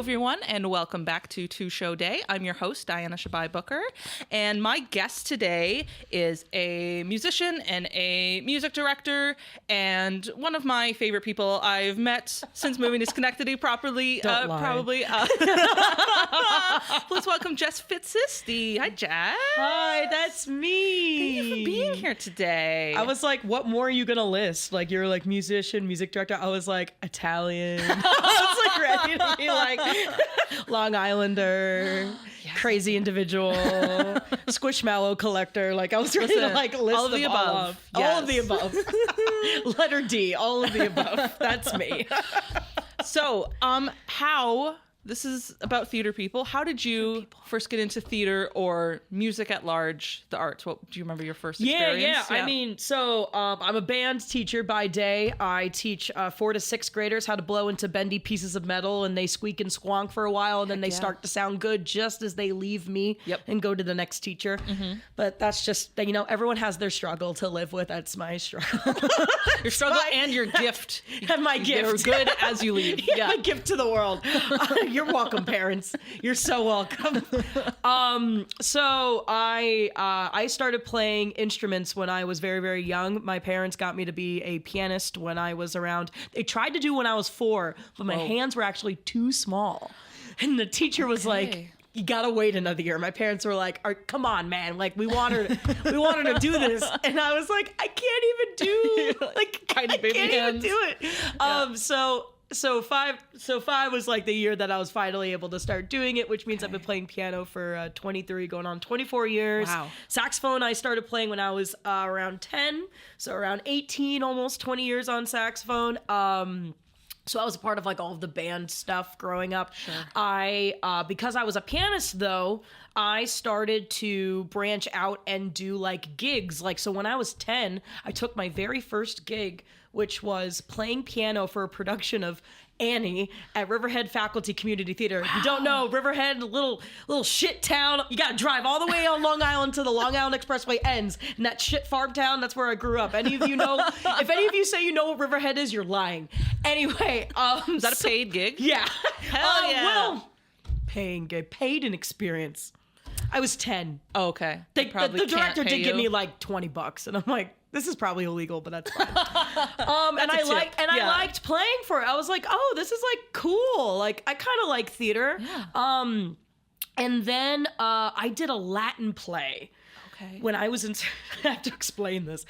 everyone, and welcome back to Two Show Day. I'm your host, Diana Shabai Booker, and my guest today is a musician and a music director, and one of my favorite people I've met since moving to Schenectady probably. Please welcome Jess FitzSisti. Hi, Jess. Hi, that's me. Thank you for being here today. I was like, what more are you gonna list? Like, you're like musician, music director. I was like, Italian. I was like ready to be like Long Islander, yes. Crazy individual, squishmallow collector. Like, I was ready to like list all of the above. Yes. All of the above. Letter D, all of the above. That's me. So, this is about theater people. How did you first get into theater or music at large, the arts? Do you remember your first experience? Yeah. I mean, so I'm a band teacher by day. I teach 4 to 6 graders how to blow into bendy pieces of metal, and they squeak and squonk for a while, and then they start to sound good just as they leave me and go to the next teacher. Mm-hmm. But that's just, everyone has their struggle to live with. That's my struggle. Your struggle and your gift. And my gift. You're good as you leave. Yeah, my gift to the world. You're welcome, parents. You're so welcome. So I started playing instruments when I was very, very young. My parents got me to be a pianist when I was around. They tried to do when I was 4, but my hands were actually too small. And the teacher was like, you gotta wait another year. My parents were like, come on, man. Like, we want her to do this. And I was like, I can't even do like tiny baby hands. Even do it. Yeah. So five was like the year that I was finally able to start doing it, which means I've been playing piano for 23 going on 24 years. Wow. Saxophone I started playing when I was around 10, so around 18, almost 20 years on saxophone. So I was a part of like all of the band stuff growing up. Sure. Because I was a pianist though, I started to branch out and do like gigs. Like, so when I was 10, I took my very first gig, which was playing piano for a production of Annie at Riverhead Faculty Community Theater. Wow. If you don't know, Riverhead, little shit town. You gotta drive all the way on Long Island to the Long Island Expressway ends. And that shit farm town, that's where I grew up. Any of you know, if any of you say you know what Riverhead is, you're lying. Anyway. Is that a paid gig? Yeah. Hell yeah. Well, paying gig. Paid an experience. I was 10. Oh, okay. The director did give me like $20, and I'm like, this is probably illegal, but that's fine. I liked playing for it. I was like, oh, this is like cool. Like, I kind of like theater. Yeah. And then I did a Latin play. Okay. When I was in, I have to explain this.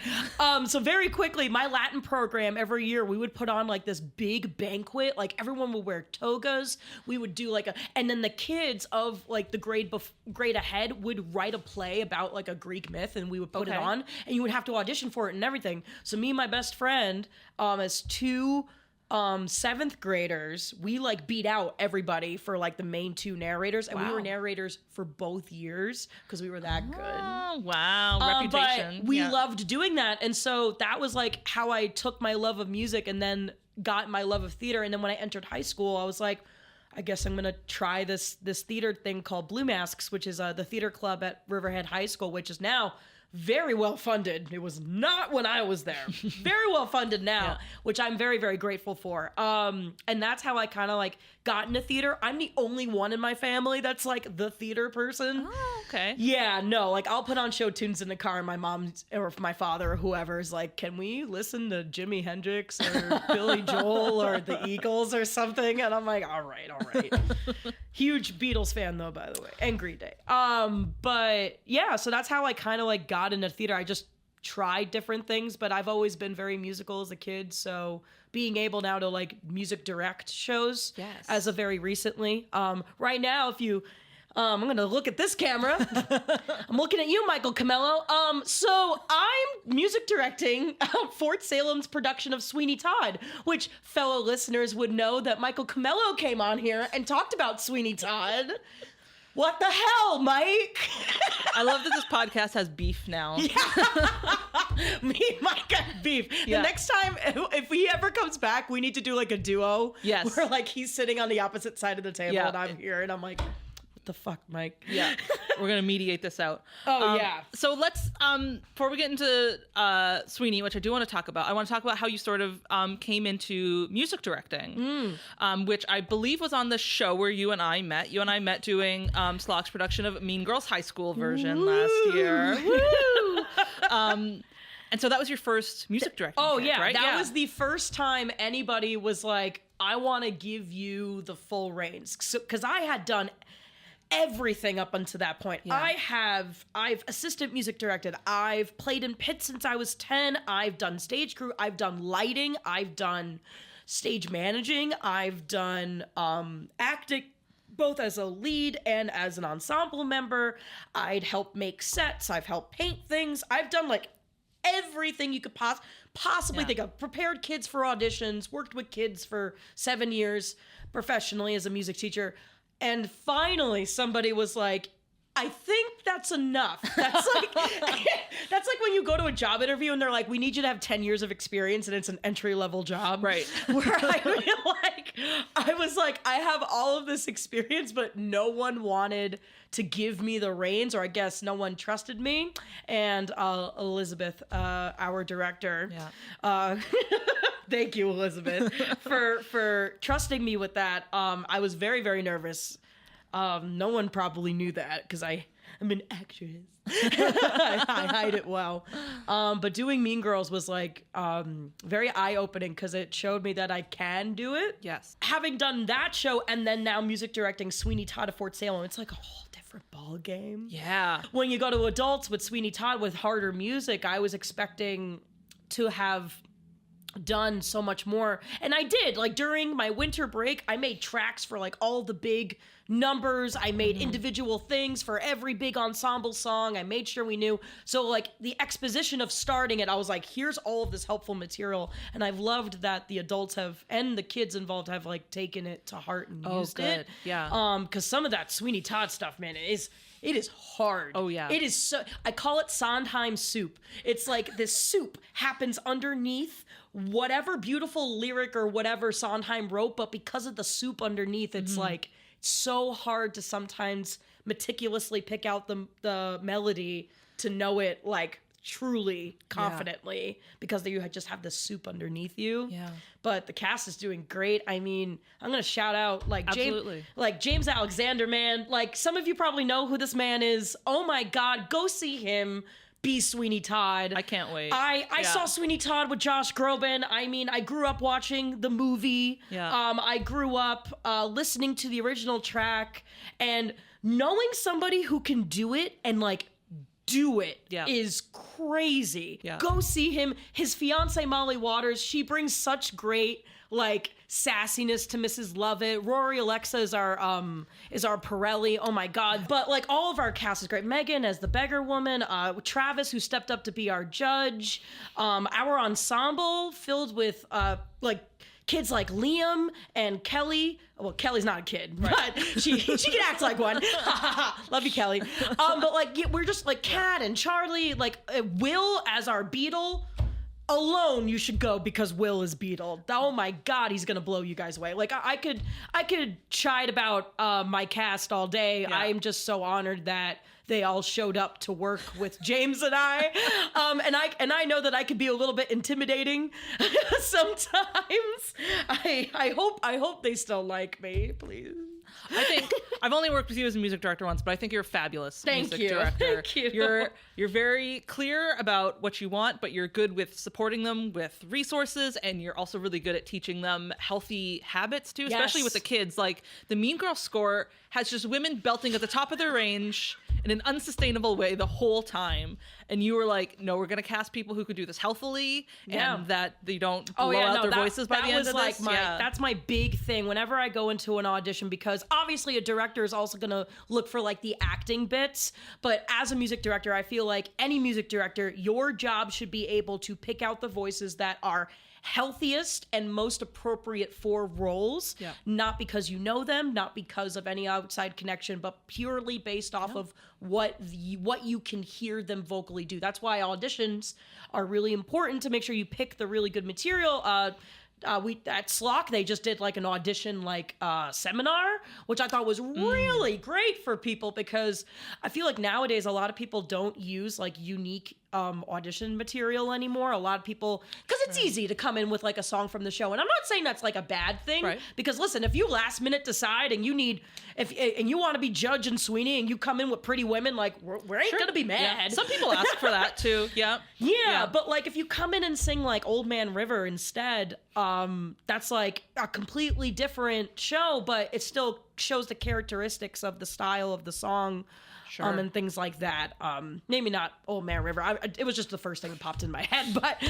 So very quickly, my Latin program, every year we would put on like this big banquet. Like, everyone would wear togas. We would do and then the kids of like the grade ahead would write a play about like a Greek myth, and we would put it on, and you would have to audition for it and everything. So me and my best friend, as 2 7th graders, we like beat out everybody for like the main 2 narrators, and we were narrators for both years because we were that good. Oh, wow. Reputation. But we loved doing that, and so that was like how I took my love of music and then got my love of theater. And then when I entered high school, I was like, I guess I'm gonna try this theater thing called Blue Masks, which is the theater club at Riverhead High School, which is now very well funded. It was not when I was there. Very well funded now, which I'm very, very grateful for. And that's how I kind of like got into theater. I'm the only one in my family that's like the theater person. Oh, okay. Yeah, no, like I'll put on show tunes in the car, and my mom or my father or whoever is like, can we listen to Jimi Hendrix or Billy Joel or the Eagles or something? And I'm like, all right. Huge Beatles fan though, by the way, and Green Day. But yeah, so that's how I kind of like got into theater. I just tried different things, but I've always been very musical as a kid. So being able now to like music direct shows as of very recently. Right now, if you, I'm going to look at this camera. I'm looking at you, Michael Camello. So I'm music directing Fort Salem's production of Sweeney Todd, which fellow listeners would know that Michael Camello came on here and talked about Sweeney Todd. What the hell, Mike? I love that this podcast has beef now. Yeah. Me and Mike got beef. Yeah. The next time, if he ever comes back, we need to do like a duo. Yes. Where like he's sitting on the opposite side of the table and I'm here and I'm like, the fuck, Mike? Yeah, we're gonna mediate this out. Oh, yeah. So let's before we get into Sweeney, which I do want to talk about, I want to talk about how you sort of came into music directing, which I believe was on the show where you and I met. You and I met doing Slock's production of Mean Girls High School version last year. Woo! And so that was your first music directing. Oh, gig, yeah. right? That was the first time anybody was like, I want to give you the full reins. Because I had done everything up until that point. Yeah. I've assistant music directed. I've played in pits since I was 10. I've done stage crew. I've done lighting. I've done stage managing. I've done acting, both as a lead and as an ensemble member. I'd help make sets. I've helped paint things. I've done like everything you could possibly think of. Prepared kids for auditions, worked with kids for 7 years professionally as a music teacher. And finally somebody was like, I think that's enough. That's like that's like when you go to a job interview and they're like, we need you to have 10 years of experience and it's an entry-level job. Right. Where I was like, I have all of this experience, but no one wanted to give me the reins, or I guess no one trusted me. And Elizabeth, our director, thank you, Elizabeth, for trusting me with that. I was very, very nervous. No one probably knew that because I'm an actress. I hide it well. But doing Mean Girls was like very eye-opening because it showed me that I can do it. Yes. Having done that show and then now music directing Sweeney Todd of Fort Salem, it's like a whole different ball game. Yeah. When you go to adults with Sweeney Todd with harder music, I was expecting to have done so much more, and I did. Like during my winter break, I made tracks for like all the big numbers. I made individual things for every big ensemble song. I made sure we knew. So like the exposition of starting it, I was like, here's all of this helpful material, and I've loved that the adults have and the kids involved have like taken it to heart and used it. Yeah. Because some of that Sweeney Todd stuff, man, it is hard. Oh, yeah. It is so, I call it Sondheim soup. It's like this soup happens underneath whatever beautiful lyric or whatever Sondheim wrote, but because of the soup underneath, it's like so hard to sometimes meticulously pick out the melody to know it like truly confidently because you just have the soup underneath you. Yeah. But the cast is doing great. I mean, I'm gonna shout out like James Alexander, man. Like some of you probably know who this man is. Oh my God, go see him be Sweeney Todd. I can't wait. I saw Sweeney Todd with Josh Groban. I mean, I grew up watching the movie. Yeah. I grew up listening to the original track and knowing somebody who can do it and like do it is crazy. Yeah. Go see him. His fiance Molly Waters, she brings such great like sassiness to Mrs. Lovett. Rory Alexa is our Pirelli. Oh my God. But like all of our cast is great. Megan as the beggar woman, Travis who stepped up to be our judge. Our ensemble filled with like kids like Liam and Kelly. Well, Kelly's not a kid, but she can act like one. Love you, Kelly. But like we're just like Kat and Charlie, like Will as our Beetle. Alone, you should go because Will is Beetle. Oh my God, he's gonna blow you guys away. Like I could chide about my cast all day. Yeah. I am just so honored that they all showed up to work with James and I. And I know that I could be a little bit intimidating sometimes. I hope they still like me, please. I think I've only worked with you as a music director once, but I think you're a fabulous music you. director. Thank you. You're very clear about what you want, but you're good with supporting them with resources, and you're also really good at teaching them healthy habits too, especially with the kids. Like the Mean Girls score has just women belting at the top of their range in an unsustainable way the whole time. And you were like, no, we're going to cast people who could do this healthily and that they don't blow out their voices by the end of this. That's my big thing whenever I go into an audition, because obviously a director is also going to look for like the acting bits. But as a music director, I feel like any music director, your job should be able to pick out the voices that are healthiest and most appropriate for roles, not because you know them, not because of any outside connection, but purely based off of what you can hear them vocally do. That's why auditions are really important, to make sure you pick the really good material. we at Slock, they just did like an audition seminar, which I thought was really great for people, because I feel like nowadays a lot of people don't use like unique audition material anymore. A lot of people, because it's easy to come in with like a song from the show, and I'm not saying that's like a bad thing, because listen, if you last minute decide and you need, and you want to be Judge and Sweeney and you come in with Pretty Women, like we ain't gonna be mad. Yeah. Some people ask for that too. Yeah, but like if you come in and sing like Old Man River instead, that's like a completely different show, but it still shows the characteristics of the style of the song. And things like that. Maybe not Old Man River. It was just the first thing that popped in my head. But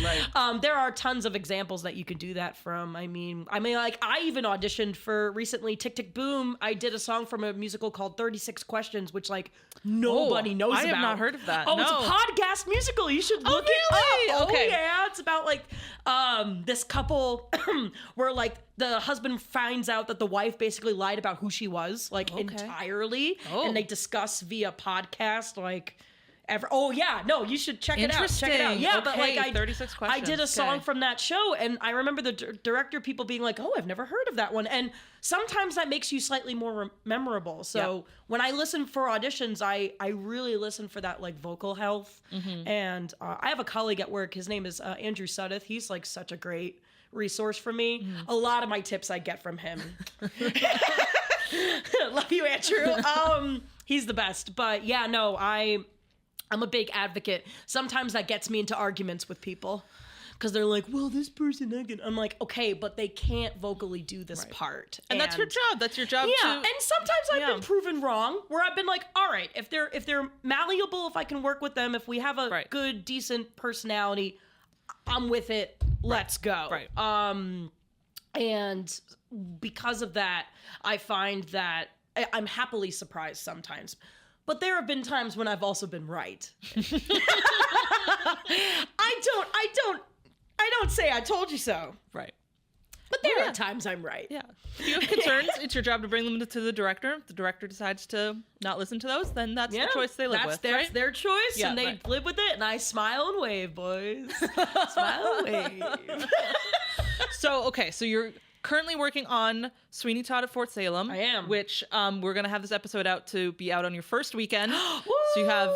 there are tons of examples that you could do that from. I mean, like I even auditioned for recently Tick Tick Boom. I did a song from a musical called 36 Questions, which like nobody knows about. I have not heard of that. Oh, no. It's a podcast musical. You should look it up. Okay. Oh yeah, it's about like this couple where like the husband finds out that the wife basically lied about who she was, like entirely, and they discuss via podcast, like you should check it out. Check it out. Yeah, but like 36 Questions. I did a song from that show, and I remember the director people being like, "Oh, I've never heard of that one," and sometimes that makes you slightly more memorable. So when I listen for auditions, I really listen for that like vocal health, and I have a colleague at work. His name is Andrew Suddeth. He's like such a great resource for me. A lot of my tips I get from him. Love you, Andrew. He's the best. But yeah, no, I'm a big advocate. Sometimes that gets me into arguments with people because they're like, well, this person, I'm like, okay, but they can't vocally do this part. And that's your job. That's your job. Yeah. And sometimes I've been proven wrong, where I've been like, all right, if they're malleable, if I can work with them, if we have a good, decent personality, I'm with it. Let's go. And because of that, I find that I'm happily surprised sometimes. But there have been times when I've also been right. I don't say I told you so. Right. But there are times I'm right. Yeah. If you have concerns, it's your job to bring them to the director. If the director decides to not listen to those, then that's the choice they live with. That's their choice, and they live with it, and I smile and wave, boys. Smile and wave. So you're currently working on Sweeney Todd at Fort Salem. I am. Which we're going to have this episode out to be out on your first weekend. So you have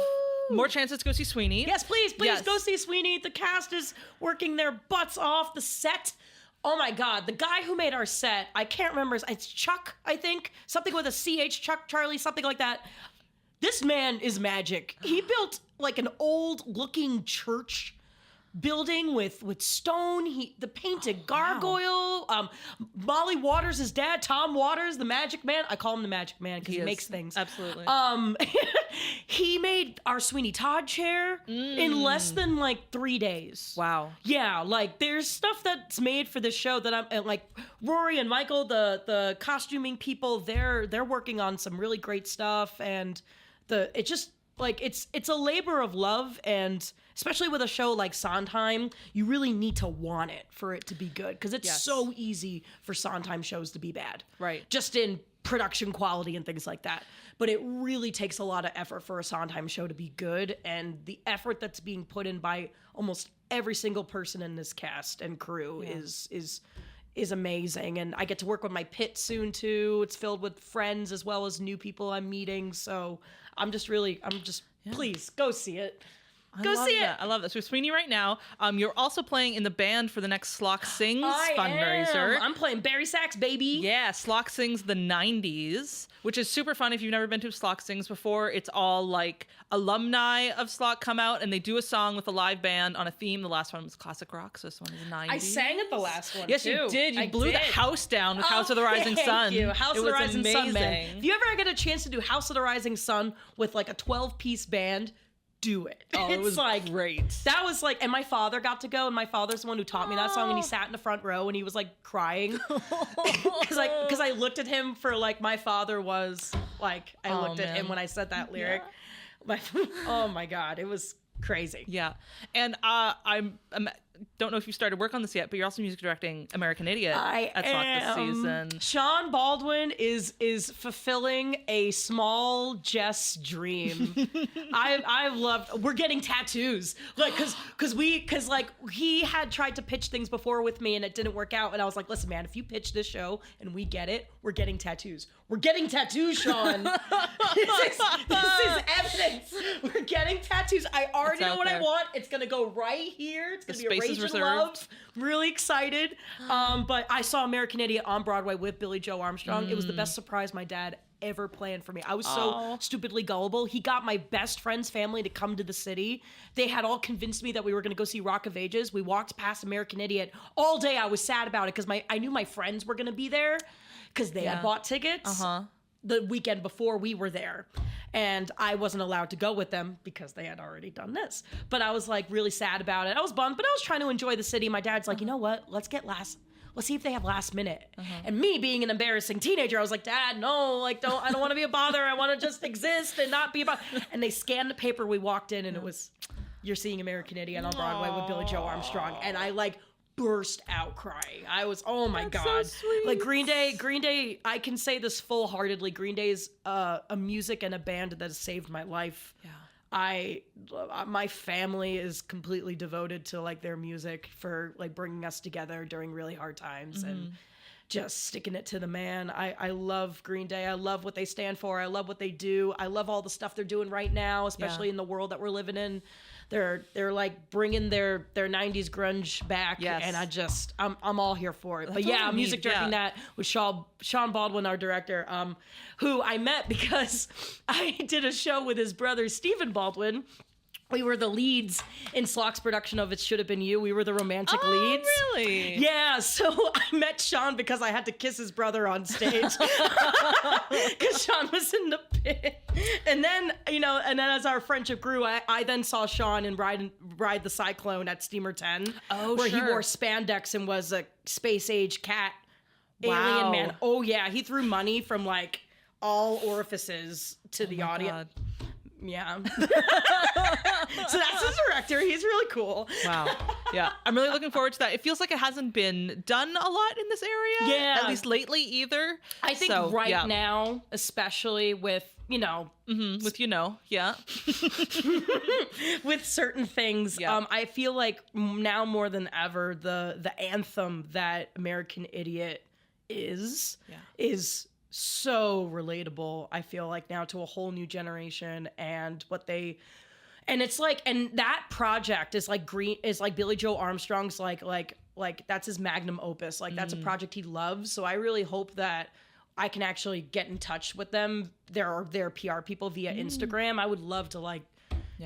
more chances to go see Sweeney. Yes, please go see Sweeney. The cast is working their butts off. The set, oh my God, the guy who made our set, I can't remember, it's Chuck, I think, something with a CH, Chuck, Charlie, something like that. This man is magic. He built like an old looking church building with stone, the painted gargoyle. Molly Waters' his dad, Tom Waters, the magic man. I call him the magic man because he makes things. Absolutely. He made our Sweeney Todd chair in less than like 3 days. Wow. Yeah, like there's stuff that's made for this show that I'm like Rory and Michael, the costuming people, they're working on some really great stuff, and it's a labor of love, and especially with a show like Sondheim, you really need to want it for it to be good, because it's so easy for Sondheim shows to be bad. Right. Just in production quality and things like that. But it really takes a lot of effort for a Sondheim show to be good, and the effort that's being put in by almost every single person in this cast and crew is amazing. And I get to work with my pit soon too. It's filled with friends as well as new people I'm meeting. So please go see it. Go see it. I love that. So Sweeney right now. You're also playing in the band for the next Slock Sings fundraiser. I'm playing Barry Sax, baby. Yeah, Slock Sings the 90s, which is super fun if you've never been to Slock Sings before. It's all like alumni of Slock come out and they do a song with a live band on a theme. The last one was classic rock, so this one is the 90s. I sang at the last one, Yes, you did. You blew the house down with House of the Rising Sun. Thank you. House of the Rising Sun, man. Amazing. If you ever get a chance to do House of the Rising Sun with like a 12-piece band, do it. Oh, it was like great. That was like, and my father got to go, and my father's the one who taught me that song, and he sat in the front row and he was like crying because I looked at him for like my father was like, I looked at him when I said that lyric. Oh my God, it was crazy. Yeah. And I'm don't know if you started work on this yet, but you're also music directing American Idiot at SWAC this season. Sean Baldwin is fulfilling a small Jess dream. I've loved. We're getting tattoos, like because he had tried to pitch things before with me and it didn't work out, and I was like, listen, man, if you pitch this show and we get it, we're getting tattoos. We're getting tattoos, Sean. this is evidence. We're getting tattoos. I already know what I want. It's gonna go right here. It's gonna be a Rage and Love. I'm really excited. But I saw American Idiot on Broadway with Billy Joe Armstrong. It was the best surprise my dad ever planned for me. I was so stupidly gullible. He got my best friend's family to come to the city. They had all convinced me that we were going to go see Rock of Ages. We walked past American Idiot. All day I was sad about it because I knew my friends were going to be there because they had bought tickets the weekend before we were there. And I wasn't allowed to go with them because they had already done this. But I was like really sad about it. I was bummed, but I was trying to enjoy the city. My dad's like, you know what? Let's see if they have last minute. And me being an embarrassing teenager, I was like, Dad, no, like I don't want to be a bother. I want to just exist and not be a bother. And they scanned the paper. We walked in and it was, you're seeing American Idiot on Broadway with Billy Joe Armstrong. And I like burst out crying. I was, oh my God. So sweet. Like Green Day, I can say this full-heartedly. Green Day is a music and a band that has saved my life. Yeah. My family is completely devoted to like their music for like bringing us together during really hard times and just sticking it to the man. I love Green Day. I love what they stand for. I love what they do. I love all the stuff they're doing right now, especially in the world that we're living in. They're like bringing their 90s grunge back, and I'm all here for it. But yeah, music directing that with Sean Baldwin, our director, who I met because I did a show with his brother Stephen Baldwin. We were the leads in Slock's production of It Should Have Been You. We were the romantic leads. Really? Yeah, so I met Sean because I had to kiss his brother on stage. Because Sean was in the pit. And then, as our friendship grew, I then saw Sean in Ride the Cyclone at Steamer 10. Oh, where he wore spandex and was a space-age cat alien man. Oh, yeah. He threw money from, like, all orifices to the audience. God. Yeah. So that's his director. He's really cool. Wow. Yeah. I'm really looking forward to that. It feels like it hasn't been done a lot in this area. Yeah. At least lately either. I think now, especially with, with yeah. with certain things, I feel like now more than ever, the anthem that American Idiot is so relatable, I feel like now to a whole new generation and it's like, and that project is like Billy Joe Armstrong's like that's his magnum opus. Like that's a project he loves. So I really hope that I can actually get in touch with them. Their PR people via Instagram. I would love to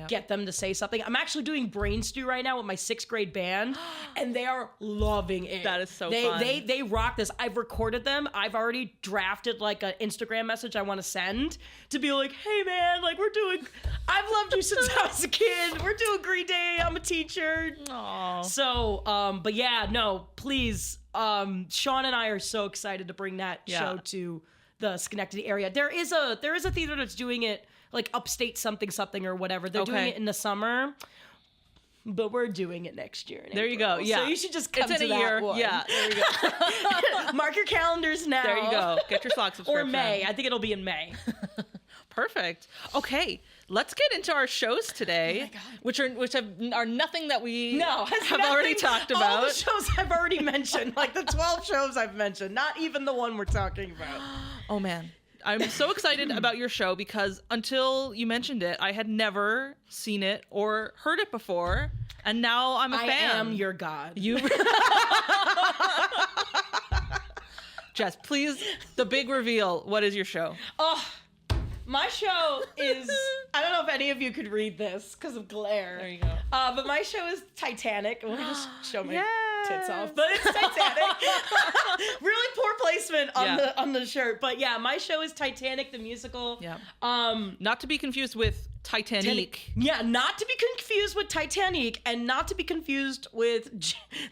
get them to say something. I'm actually doing Brain Stew right now with my 6th grade band, and they are loving it. That is so fun. They rock this. I've recorded them. I've already drafted like an Instagram message I want to send to be like, hey man, like I've loved you since I was a kid. We're doing Green Day. I'm a teacher. Aww. So, but yeah, no, please. Sean and I are so excited to bring that show to the Schenectady area. There is a theater that's doing it, like Upstate something or whatever. They're doing it in the summer, but we're doing it next year. There you go. Yeah. So you should just come it's to in a that year. one. Yeah. There you go. Mark your calendars now. There you go. Get your Slock subscription. Or May. I think it'll be in May. Perfect. Okay, let's get into our shows today, which are nothing that we have already talked about. All the shows I've already mentioned, like the 12 shows I've mentioned, not even the one we're talking about. Oh man. I'm so excited about your show because until you mentioned it, I had never seen it or heard it before, and now I'm a fan. I am your god. You, Jess, please, the big reveal. What is your show? Oh, my show is, I don't know if any of you could read this because of glare. There you go. But my show is Titanic. Let me just show my tits off. But it's Titanic. Really poor placement on the shirt. But yeah, my show is Titanic, the musical. Yeah. Not to be confused with Titanic. Yeah, not to be confused with Titanic, and not to be confused with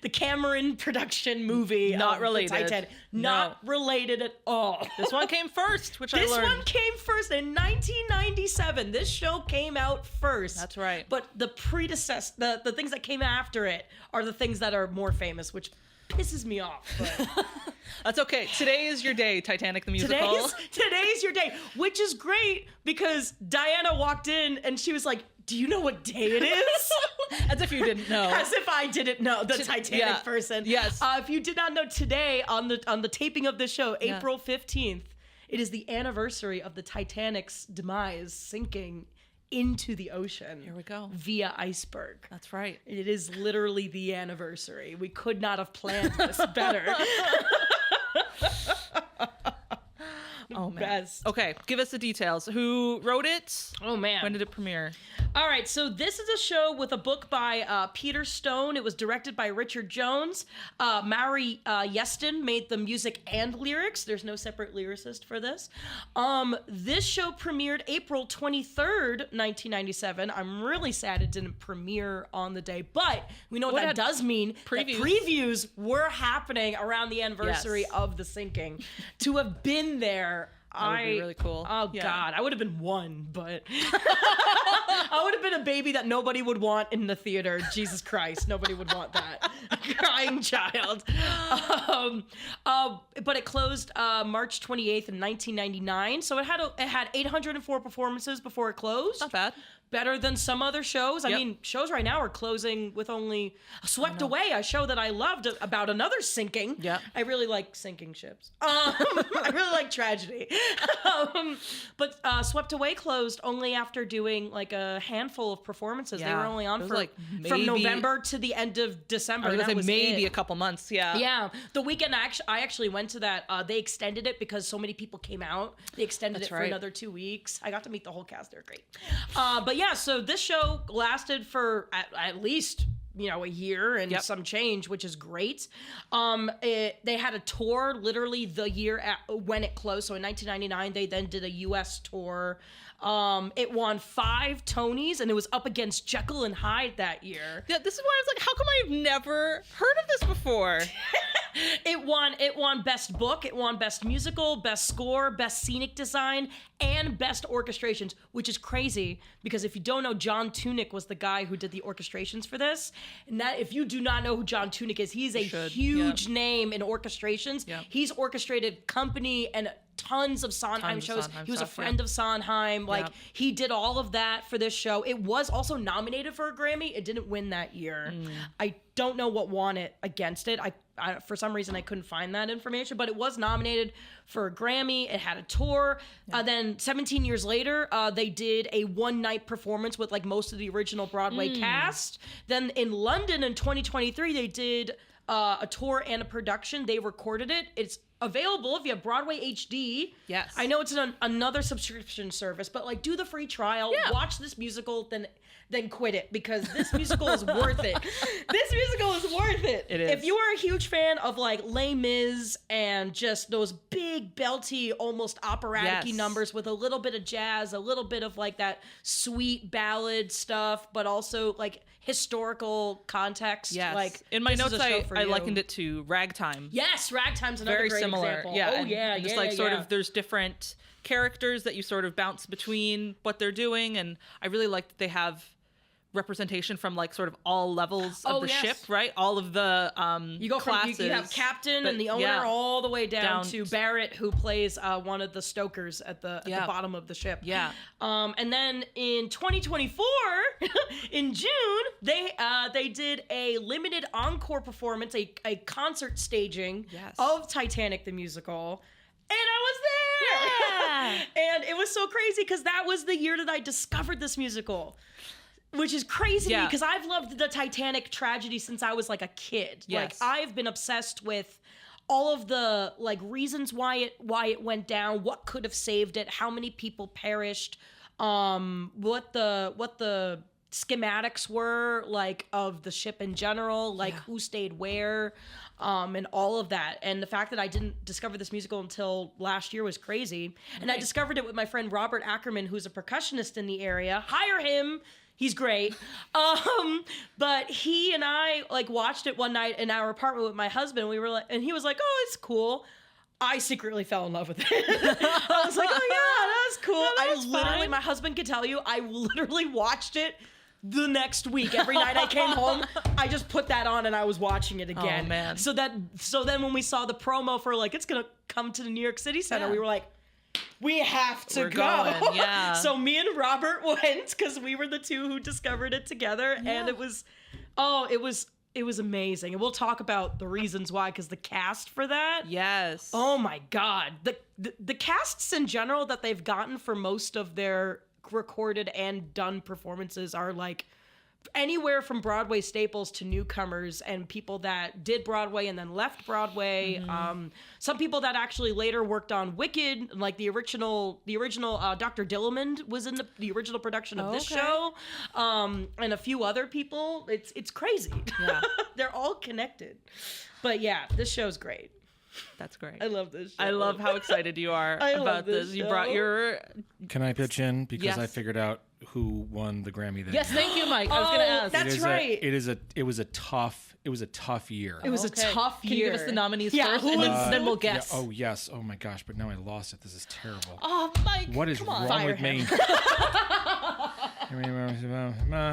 the Cameron production movie. Not related. Titanic. Not related at all. This one came first, which I learned. This one came first in 1997. This show came out first. That's right. But the the things that came after it are the things that are more famous, which pisses me off. But that's okay. Today is your day, Titanic the musical. Today's your day, which is great because Diana walked in and she was like, "Do you know what day it is?" As if you didn't know. As if I didn't know, the Titanic person. Yes. If you did not know, today on the taping of the show, April 15th, it is the anniversary of the Titanic's demise, sinking into the ocean. Here we go. Via iceberg. That's right. It is literally the anniversary. We could not have planned this better. Oh, man. Best. Okay, give us the details. Who wrote it? Oh, man. When did it premiere? All right, so this is a show with a book by Peter Stone. It was directed by Richard Jones. Mary Yeston made the music and lyrics. There's no separate lyricist for this. This show premiered April 23rd, 1997. I'm really sad it didn't premiere on the day, but we know what that does mean. Previews. That previews were happening around the anniversary of the sinking. To have been there, that would be really cool. Oh, yeah. God. I would have been one, but I would have been a baby that nobody would want in the theater. Jesus Christ. Nobody would want that. A crying child. But it closed March 28th in 1999. So it had 804 performances before it closed. Not bad. Better than some other shows. I mean, shows right now are closing with only Swept Away, a show that I loved about another sinking. Yeah. I really like sinking ships. I really like tragedy. But Swept Away closed only after doing like a handful of performances. Yeah. They were only on for like from November to the end of December. I was that gonna was say maybe it. a couple months. Yeah. Yeah. The weekend I actually went to that. They extended it because so many people came out. They extended it for another 2 weeks. I got to meet the whole cast. They're great. But yeah, so this show lasted for at least a year and some change, which is great. They had a tour literally the year when it closed. So in 1999, they then did a U.S. tour. It won 5 Tonys, and it was up against Jekyll and Hyde that year. Yeah, this is why I was like, how come I've never heard of this before? It won Best Book, it won Best Musical, Best Score, Best Scenic Design, and Best Orchestrations, which is crazy because if you don't know, John Tunick was the guy who did the orchestrations for this. And that, if you do not know who John Tunick is, he's a huge name in orchestrations. Yep. He's orchestrated Company and tons of Sondheim shows. He was a friend of Sondheim. He did all of that for this show. It was also nominated for a Grammy. It didn't win that year. I don't know what won it against it. I for some reason I couldn't find that information, but it was nominated for a Grammy. It had a tour. Then 17 years later, they did a one-night performance with like most of the original Broadway cast. Then in London in 2023, they did a tour and a production. They recorded it. It's available if you have Broadway HD. Yes. I know it's another subscription service, but like do the free trial, watch this musical, then quit it because this musical is worth it. This musical is worth it. It is. If you are a huge fan of like Les Mis and just those big belty, almost operatic-y numbers with a little bit of jazz, a little bit of like that sweet ballad stuff, but also like historical context. Yes. Like in my notes, I likened it to Ragtime. Yes, Ragtime's another very great similar. example. Yeah. Oh yeah, just like sort of there's different characters that you sort of bounce between what they're doing, and I really like that they have representation from like sort of all levels of the ship, right? All of the you go classes. From you have captain and the owner all the way down to Barrett, who plays one of the stokers at the bottom of the ship. Yeah. And then in 2024, in June, they did a limited encore performance, a concert staging of Titanic the musical. And I was there! And it was so crazy because that was the year that I discovered this musical. Which is crazy to me because I've loved the Titanic tragedy since I was like a kid. Yes. Like I've been obsessed with all of the like reasons why it went down, what could have saved it, how many people perished, what the schematics were, like, of the ship in general, like who stayed where, and all of that. And the fact that I didn't discover this musical until last year was crazy. And I discovered it with my friend Robert Ackerman, who's a percussionist in the area. Hire him. He's great. But he and I, like, watched it one night in our apartment with my husband. We were like, and he was like, "Oh, it's cool." I secretly fell in love with it. I was like, "Oh yeah, that was cool." Fine. My husband could tell you, I literally watched it the next week. Every night I came home, I just put that on and I was watching it again. Oh, man. So then when we saw the promo for, like, it's gonna come to the New York City Center, we were like, we have to We're go. going, yeah. So me and Robert went because we were the two who discovered it together, and it was amazing. And we'll talk about the reasons why, because the cast for that. Yes. Oh my God. The casts in general that they've gotten for most of their recorded and done performances are, like, anywhere from Broadway staples to newcomers and people that did Broadway and then left Broadway. Some people that actually later worked on Wicked, like the original Dr. Dillamond was in the original production of this show, and a few other people. It's crazy. Yeah. They're all connected. But yeah, this show's great. That's great. I love this show. I love how excited you are about this. You brought your... Can I pitch in? Because Yes. I figured out who won the Grammy that Yes, year. thank you, Mike. I was going to ask. That's right. It was a tough year. It was a tough year. Can you give us the nominees first, who and was- then we'll Yeah, guess? oh yes. Oh my gosh. But now I lost it. This is terrible. Oh, Mike, What is come on. wrong Fire with me?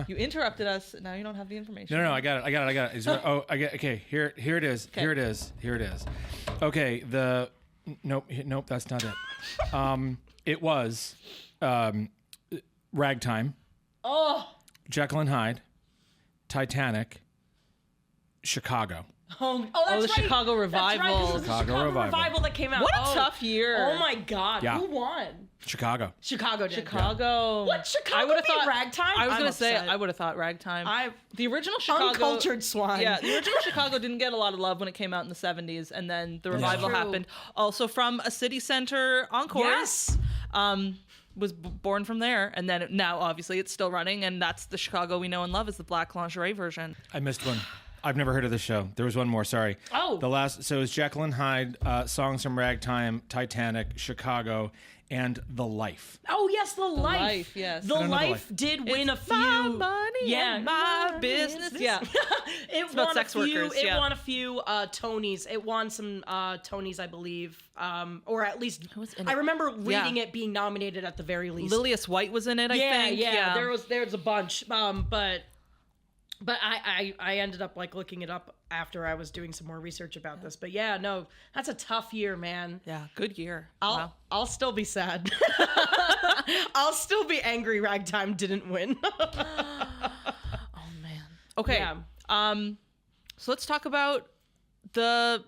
You interrupted us. Now you don't have the information. No, I got it. Okay, here it is. Here it is. Okay, nope, that's not it. It was Ragtime, Jekyll and Hyde, Titanic, Chicago. Oh, Oh, that's the right. Chicago Revival. That's right, 'cause it was the Chicago Revival. that came out. What a tough year. Oh my God. Yeah. Who won? Chicago. Chicago did. Chicago. What? Chicago I would have beat thought Ragtime? I was I'm going to say upset. I would have thought Ragtime. The original Chicago. Uncultured swine. Yeah, the original Chicago didn't get a lot of love when it came out in the 70s, and then the revival true. happened. Also from a city center encore. Yes. Was born from there, and then now obviously it's still running, and that's the Chicago we know and love is the black lingerie version. I missed one. I've never heard of this show. There was one more. Sorry. Oh. So it was Jekyll and Hyde, Songs from Ragtime, Titanic, Chicago, and The Life. Oh yes, the life. Life, yes. The I don't know The life Life. did win a few. My money and my business. Yeah. It about won sex a few. workers, It yeah. won a few Tonys. It won some Tonys, I believe, or at least was in I it? remember reading it being nominated at the very least. Lilius White was in it, I think. Yeah. There's a bunch. But I ended up, like, looking it up after I was doing some more research about this. But yeah, no, that's a tough year, man. Yeah, good year. I'll still be sad. I'll still be angry Ragtime didn't win. Oh man. Okay. Yeah. So let's talk about the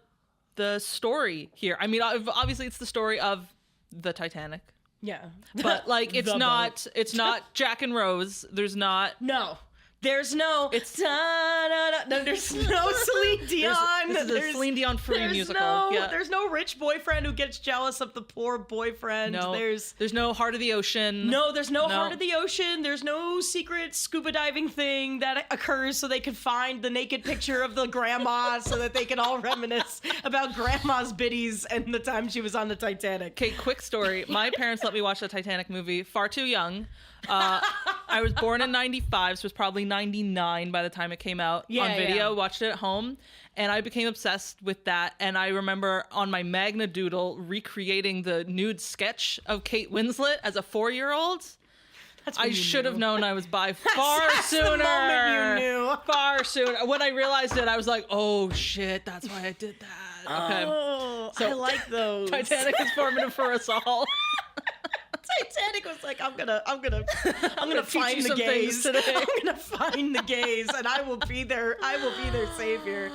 story here. I mean, obviously it's the story of the Titanic, Yeah. but like it's The not Jack and Rose. There's not. No. There's no. It's- No, there's no Celine Dion. This is a There's- Celine Dion free there's musical. No, Yeah. There's no rich boyfriend who gets jealous of the poor boyfriend. No. There's no Heart of the Ocean. no No. Heart of the Ocean. There's no secret scuba diving thing that occurs so they can find the naked picture of the grandma so that they can all reminisce about grandma's biddies and the time she was on the Titanic. Okay, quick story. My parents let me watch the Titanic movie far too young. I was born in 95, so it was probably 99 by the time it came out on video. Yeah. Watched it at home, and I became obsessed with that. And I remember on my Magna Doodle recreating the nude sketch of Kate Winslet as a 4-year-old. That's when I you should have knew. known I was by far That's the sooner. moment you knew. Far sooner. When I realized it, I was like, "Oh shit, that's why I did that." Okay, Oh, So- I like those. Titanic is formative for us all. Titanic was like, I'm gonna gonna teach find you the some things gays today. I'm gonna find the gays, and I will be their savior.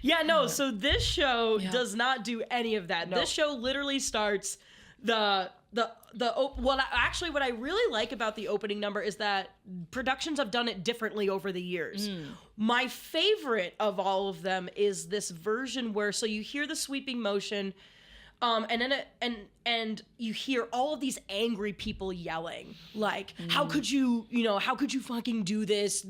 Yeah, no. So this show does not do any of that. No. This show literally starts what I really like about the opening number is that productions have done it differently over the years. My favorite of all of them is this version where so you hear the sweeping motion. And then and you hear all of these angry people yelling, like, how could you fucking do this?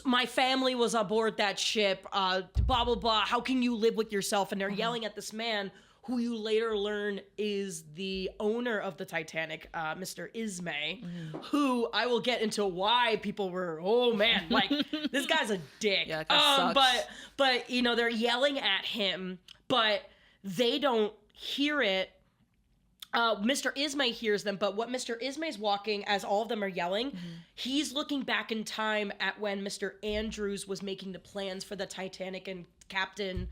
My family was aboard that ship, blah, blah, blah. How can you live with yourself? And they're yelling at this man who you later learn is the owner of the Titanic, Mr. Ismay, who I will get into why people were, oh man, like, this guy's a dick. Yeah, that sucks. But, they're yelling at him, but they don't hear it. Mr. Ismay hears them, but what Mr. Ismay's walking as all of them are yelling, he's looking back in time at when Mr. Andrews was making the plans for the Titanic, and Captain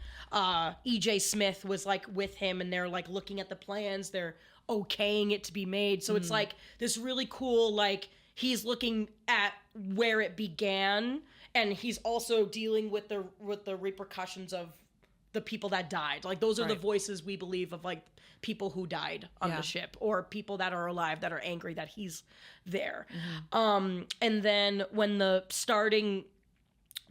E.J. Smith was like with him, and they're like looking at the plans, they're okaying it to be made. So it's like this really cool, like, he's looking at where it began, and he's also dealing with the repercussions of the people that died. Like, those are the voices we believe of, like, people who died on the ship, or people that are alive that are angry that he's there. And then when the starting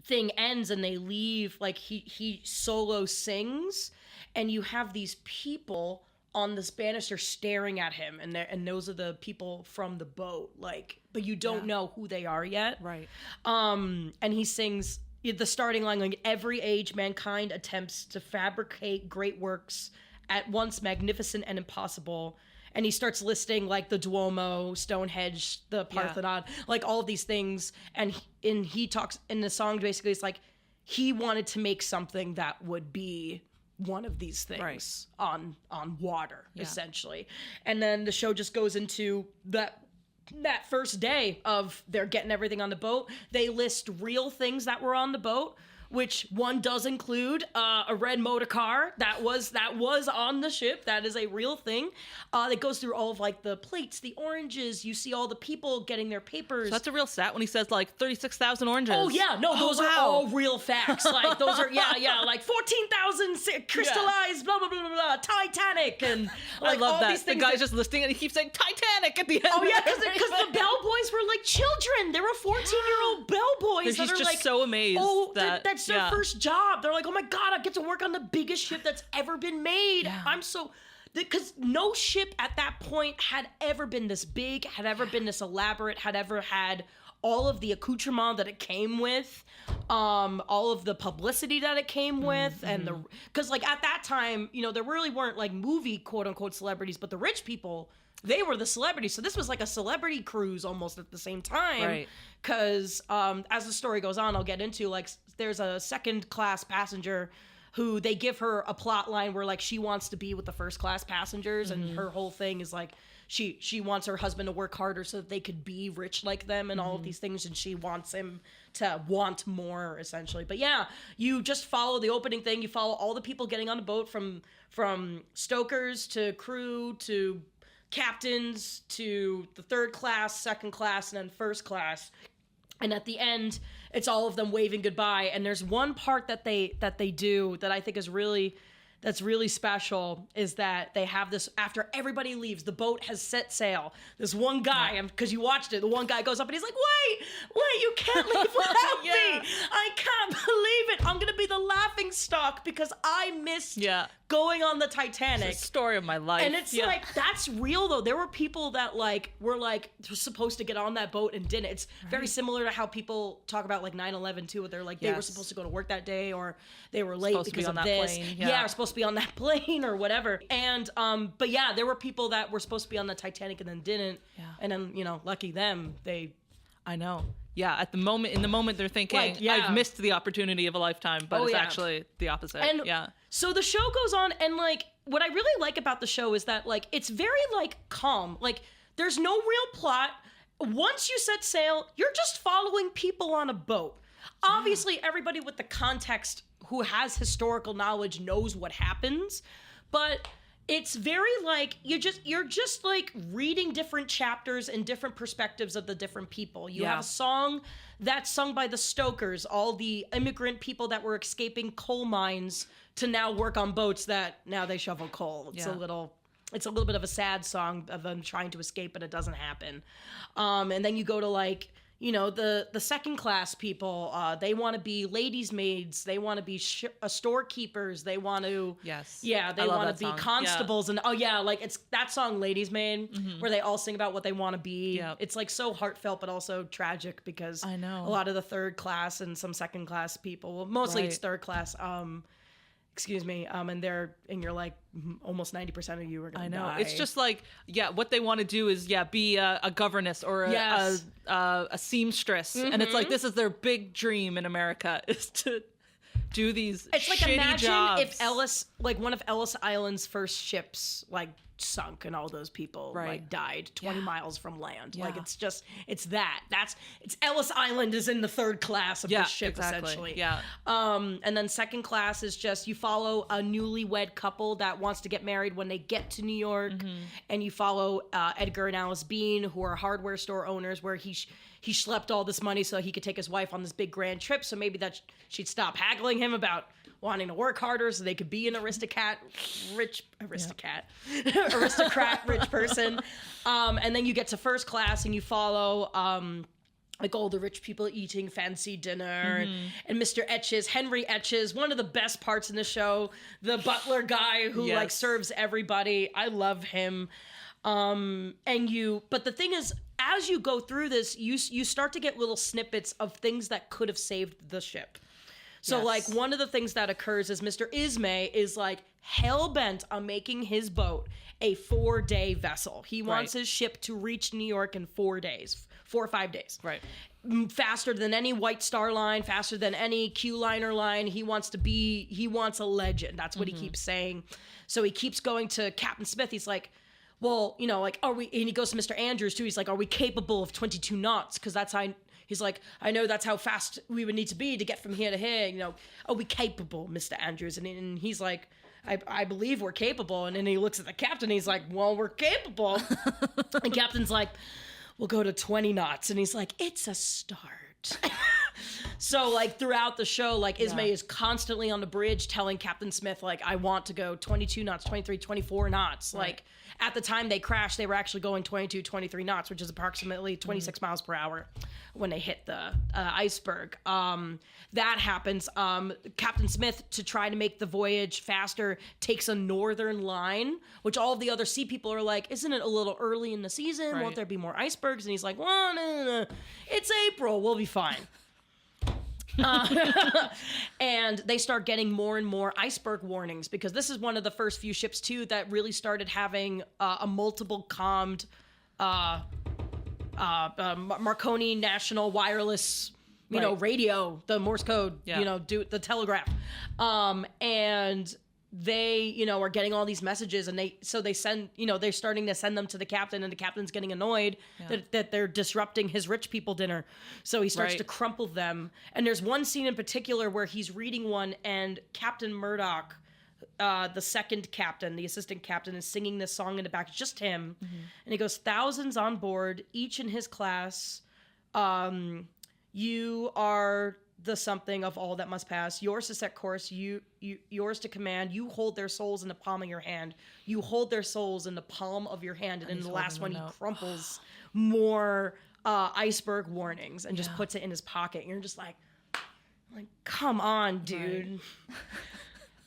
thing ends and they leave, like, he solo sings, and you have these people on this banister staring at him, and those are the people from the boat, like, but you don't know who they are yet. Right. And he sings the starting line, like, every age mankind attempts to fabricate great works, at once magnificent and impossible. And he starts listing, like, the Duomo, Stonehenge, the Parthenon, like, all of these things. And he talks in the song, basically, it's like he wanted to make something that would be one of these things on water, essentially. And then the show just goes into that first day of they're getting everything on the boat. They list real things that were on the boat, which one does include a red motor car that was on the ship. That is a real thing. That goes through all of, like, the plates, the oranges. You see all the people getting their papers. So that's a real stat when he says, like, 36,000 oranges. Oh yeah, no, those are all real facts. Like, those are like 14,000 crystallized, blah blah blah blah blah, Titanic, and like, I love all that. these things. The guy's just listing it and he keeps saying Titanic at the end. Oh yeah, because the bellboys were like children. They were 14-year-old bellboys. He's that are just like, so amazed that's their first job. They're like, oh my god, I get to work on the biggest ship that's ever been made. Yeah. I'm so, because no ship at that point had ever been this big, had ever been this elaborate, had ever had all of the accoutrement that it came with, all of the publicity that it came with, and because, like, at that time, there really weren't, like, movie quote unquote celebrities, but the rich people, they were the celebrities. So this was like a celebrity cruise almost at the same time. Right. Because as the story goes on, I'll get into, like, there's a second class passenger who they give her a plot line where, like, she wants to be with the first class passengers, and her whole thing is, like, she wants her husband to work harder so that they could be rich like them and all of these things, and she wants him to want more, essentially. But yeah, you just follow the opening thing. You follow all the people getting on the boat, from stokers to crew to captains to the third class, second class, and then first class. And at the end, it's all of them waving goodbye. And there's one part that they do that I think is really special, is that they have this, after everybody leaves, the boat has set sail. This one guy, because you watched it, the one guy goes up and he's like, wait, you can't leave without me. I can't believe it. I'm going to be the laughing stock because I missed going on the Titanic. It's the story of my life. And it's like, that's real though. There were people that, like, were supposed to get on that boat and didn't. It's very similar to how people talk about, like, 9/11 too, where they're like, they were supposed to go to work that day, or they were late because of this. Plane. Yeah, supposed to be on that plane or whatever. And but yeah, there were people that were supposed to be on the Titanic and then didn't. Yeah. And then, lucky them, I know. Yeah, in the moment they're thinking, like, I've missed the opportunity of a lifetime, but it's actually the opposite. And so the show goes on, and, like, what I really like about the show is that, like, it's very, like, calm. Like, there's no real plot. Once you set sail, you're just following people on a boat. Obviously, everybody with the context who has historical knowledge knows what happens, but it's very, like, you're just like reading different chapters and different perspectives of the different people. You have a song that's sung by the stokers, all the immigrant people that were escaping coal mines to now work on boats that now they shovel coal. It's a little bit of a sad song of them trying to escape, but it doesn't happen. And then you go to, like, the second class people, they want to be ladies' maids, they want to be storekeepers, they want to they want to be song. constables, and like it's that song Ladies' Maid where they all sing about what they want to be. It's like so heartfelt but also tragic because I know a lot of the third class and some second class people, well, mostly it's third class, and you're like almost 90% of you are gonna die. It's just like what they want to do is be a governess or a seamstress, and it's like this is their big dream in America is to do these it's like shitty imagine jobs. If Ellis, like one of Ellis Island's first ships, like sunk and all those people like died 20 miles from land. Like it's Ellis Island is in the third class of this ship essentially. And then second class is just you follow a newlywed couple that wants to get married when they get to New York, and you follow Edgar and Alice Bean, who are hardware store owners, where he schlepped all this money so he could take his wife on this big grand trip, so maybe that she'd stop haggling him about wanting to work harder so they could be an aristocrat rich person. And then you get to first class and you follow like all the rich people eating fancy dinner, and Mr. Henry Etches, one of the best parts in the show, the butler guy who like serves everybody. I love him. But the thing is, as you go through this, you start to get little snippets of things that could have saved the ship. So like one of the things that occurs is Mr. Ismay is like hell-bent on making his boat a 4-day vessel. He wants his ship to reach New York in 4 or 5 days. Right. Faster than any White Star line, faster than any Q-liner line. He wants a legend. That's what he keeps saying. So he keeps going to Captain Smith. He's like, well, like, are we, and he goes to Mr. Andrews too. He's like, are we capable of 22 knots? Because he's like, I know that's how fast we would need to be to get from here to here. Are we capable, Mr. Andrews? And he's like, I believe we're capable. And then he looks at the captain. He's like, well, we're capable. And Captain's like, we'll go to 20 knots. And he's like, it's a start. So like throughout the show, like Ismay is constantly on the bridge telling Captain Smith, like, I want to go 22 knots, 23, 24 knots. Right. Like at the time they crashed, they were actually going 22, 23 knots, which is approximately 26 miles per hour when they hit the iceberg. That happens. Captain Smith, to try to make the voyage faster, takes a northern line, which all of the other sea people are like, isn't it a little early in the season? Right. Won't there be more icebergs? And he's like, well, no. It's April. We'll be fine. And they start getting more and more iceberg warnings, because this is one of the first few ships too that really started having a multiple commed Marconi National Wireless radio, the Morse code, do the telegraph, and they are getting all these messages, and they send, they're starting to send them to the captain, and the captain's getting annoyed that they're disrupting his rich people dinner, so he starts to crumple them. And there's one scene in particular where he's reading one, and Captain Murdoch, the second captain, the assistant captain, is singing this song in the back, just him, and he goes, thousands on board, each in his class, you are the something of all that must pass. Yours to set course, yours to command. You hold their souls in the palm of your hand. You hold their souls in the palm of your hand. And in the last one, he crumples more iceberg warnings and just puts it in his pocket. And you're just like, come on, dude.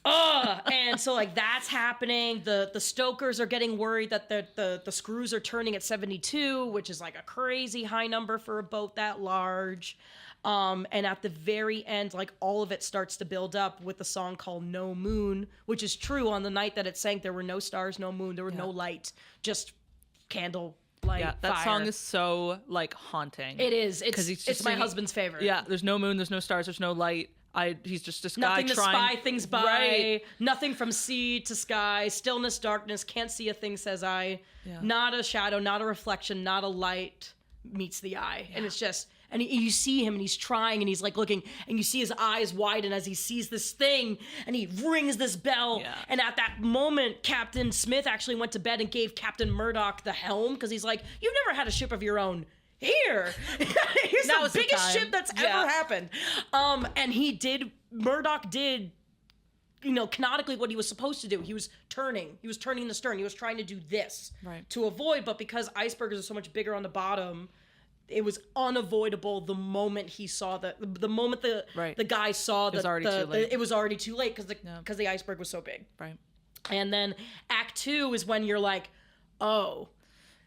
And so like that's happening. The stokers are getting worried that the screws are turning at 72, which is like a crazy high number for a boat that large. And at the very end, like all of it starts to build up with a song called No Moon, which is true. On the night that it sank, there were no stars, no moon, there were no light, just candle light. Yeah, that fire. song is so like haunting. It is. It's my husband's favorite. Yeah, there's no moon, there's no stars, there's no light. He's just this nothing guy to spy things by. Right. Nothing from sea to sky. Stillness, darkness. Can't see a thing, says I. Yeah. Not a shadow, not a reflection, not a light meets the eye. Yeah. And it's just, and you see him, and he's trying, and he's like looking, and you see his eyes widen as he sees this thing, and he rings this bell. Yeah. And at that moment, Captain Smith actually went to bed and gave Captain Murdoch the helm, because he's like, you've never had a ship of your own. Here's the biggest ship that's ever happened. And Murdoch did, canonically what he was supposed to do. He was turning the stern. He was trying to do this to avoid, but because icebergs are so much bigger on the bottom, it was unavoidable the moment he saw the moment the guy saw that it was already too late because the iceberg was so big. Right. And then Act 2 is when you're like, oh,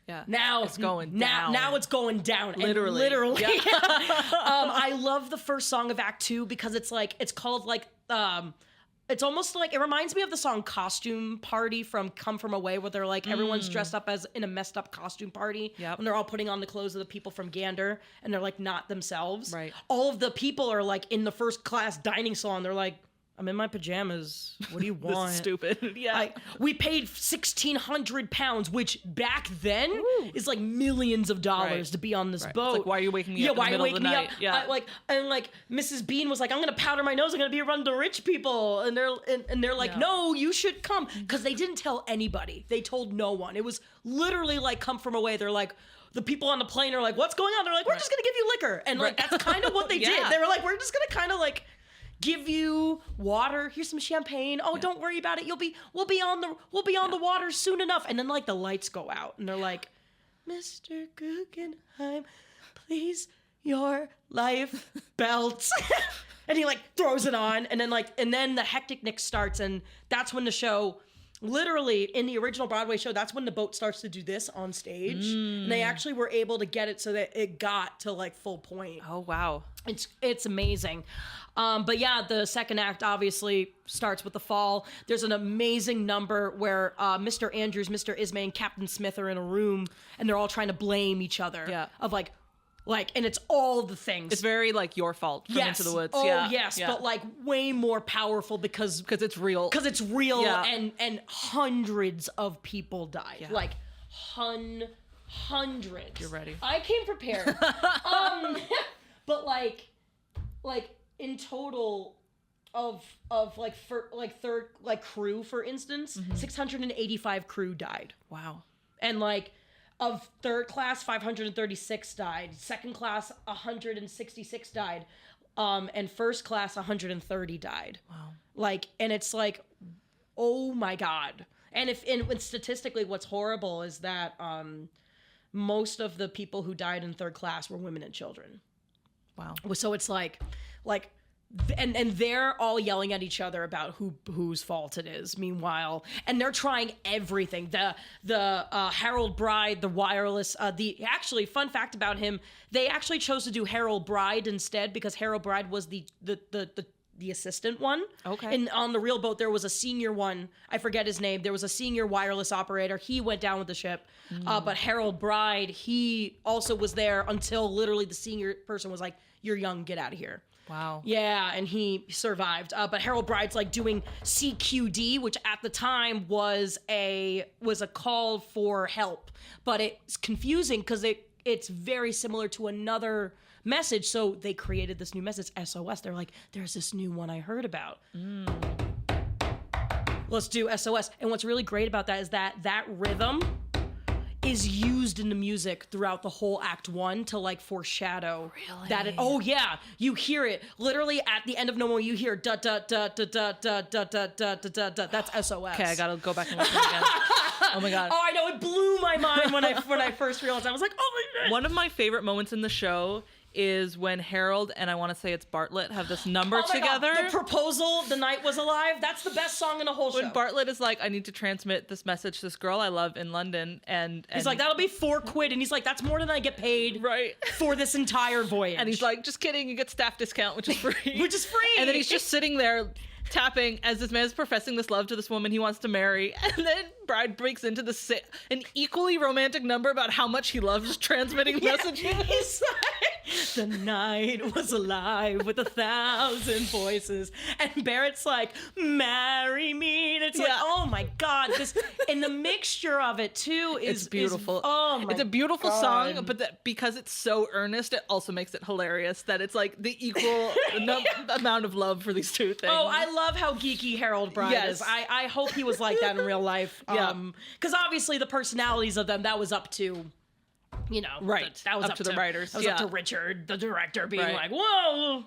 yeah, now it's going down. Now it's going down. Literally. And literally. Yeah. I love the first song of Act 2 because it's called it's almost like, it reminds me of the song Costume Party from Come From Away, where they're like, everyone's dressed up as in a messed up costume party. Yep. And they're all putting on the clothes of the people from Gander, and they're like not themselves. Right. All of the people are like in the first class dining salon. They're like, I'm in my pajamas. What do you want? This is stupid. Yeah. We paid £1,600, which back then is like millions of dollars to be on this boat. It's like, why are you waking me up in the middle of the night? Yeah. And Mrs. Bean was like, I'm gonna powder my nose. I'm gonna be around the rich people, and they're like, no, you should come, because they didn't tell anybody. They told no one. It was literally like Come From Away. They're like, the people on the plane are like, what's going on? They're like, we're just gonna give you liquor, and like that's kind of what they did. They were like, we're just gonna kind of like give you water. Here's some champagne. Oh, don't worry about it. We'll be on the water soon enough. And then like the lights go out, and they're like, Mr. Guggenheim, please, your life belt. And he like throws it on, and then the hectic Nick starts, and that's when the show. Literally, in the original Broadway show, that's when the boat starts to do this on stage. And they actually were able to get it so that it got to like full point. Oh, wow. It's amazing. But yeah, the second act obviously starts with the fall. There's an amazing number where Mr. Andrews, Mr. Ismay, and Captain Smith are in a room, and they're all trying to blame each other. Yeah. Of like, and it's all the things. It's very like Your Fault from Into the Woods. Oh, yeah. yes, yeah. but like way more powerful because it's real. Because it's real, Yeah. and hundreds of people died. Yeah. Like hundreds. You're ready. I came prepared. But like in total of like for like third like crew, for instance, 685 crew died. Wow. And like of third class, 536 died. Second class, 166 died. And first class, 130 died. Wow. Like, and it's like, oh my God. And statistically, what's horrible is that most of the people who died in third class were women and children. Wow. So it's like, and they're all yelling at each other about whose fault it is. Meanwhile, and they're trying everything. The Harold Bride, the wireless. Actually, fun fact about him, they actually chose to do Harold Bride instead because Harold Bride was the assistant one. Okay. And on the real boat, there was a senior one. I forget his name. There was a senior wireless operator. He went down with the ship. But Harold Bride, he also was there until literally the senior person was like, "You're young, get out of here." Wow. Yeah, and he survived. But Harold Bride's like doing CQD, which at the time was a call for help. But it's confusing because it's very similar to another message. So they created this new message, SOS. They're like, there's this new one I heard about. Let's do SOS. And what's really great about that is that rhythm is used in the music throughout the whole Act 1 to like foreshadow that you hear it literally at the end of No More. You hear da da da da da da da da da da da. That's SOS. Okay, I gotta go back and listen again. Oh my God. Oh, I know, it blew my mind when I first realized. I was like, oh my God. One of my favorite moments in the show is when Harold and I want to say it's Bartlett have this number together. God. The proposal, The Night Was Alive. That's the best song in the whole show. When Bartlett is like, I need to transmit this message to this girl I love in London, and he's like, that'll be £4, and he's like, that's more than I get paid for this entire voyage. And he's like, just kidding, you get staff discount, which is free. And then he's just sitting there tapping as this man is professing this love to this woman he wants to marry, and then Bride breaks into an equally romantic number about how much he loves transmitting messages. He's like, the night was alive with 1,000 voices, and Barrett's like, marry me, and it's like, oh my God, this, and the mixture of it too is beautiful. It's a beautiful song, but because it's so earnest, it also makes it hilarious that it's like the equal amount of love for these two things. Oh, I love how geeky Harold Bride is. I hope he was like that in real life. Because obviously the personalities of them, that was up to, that was up to the writers. That was up to Richard, the director, being like, whoa,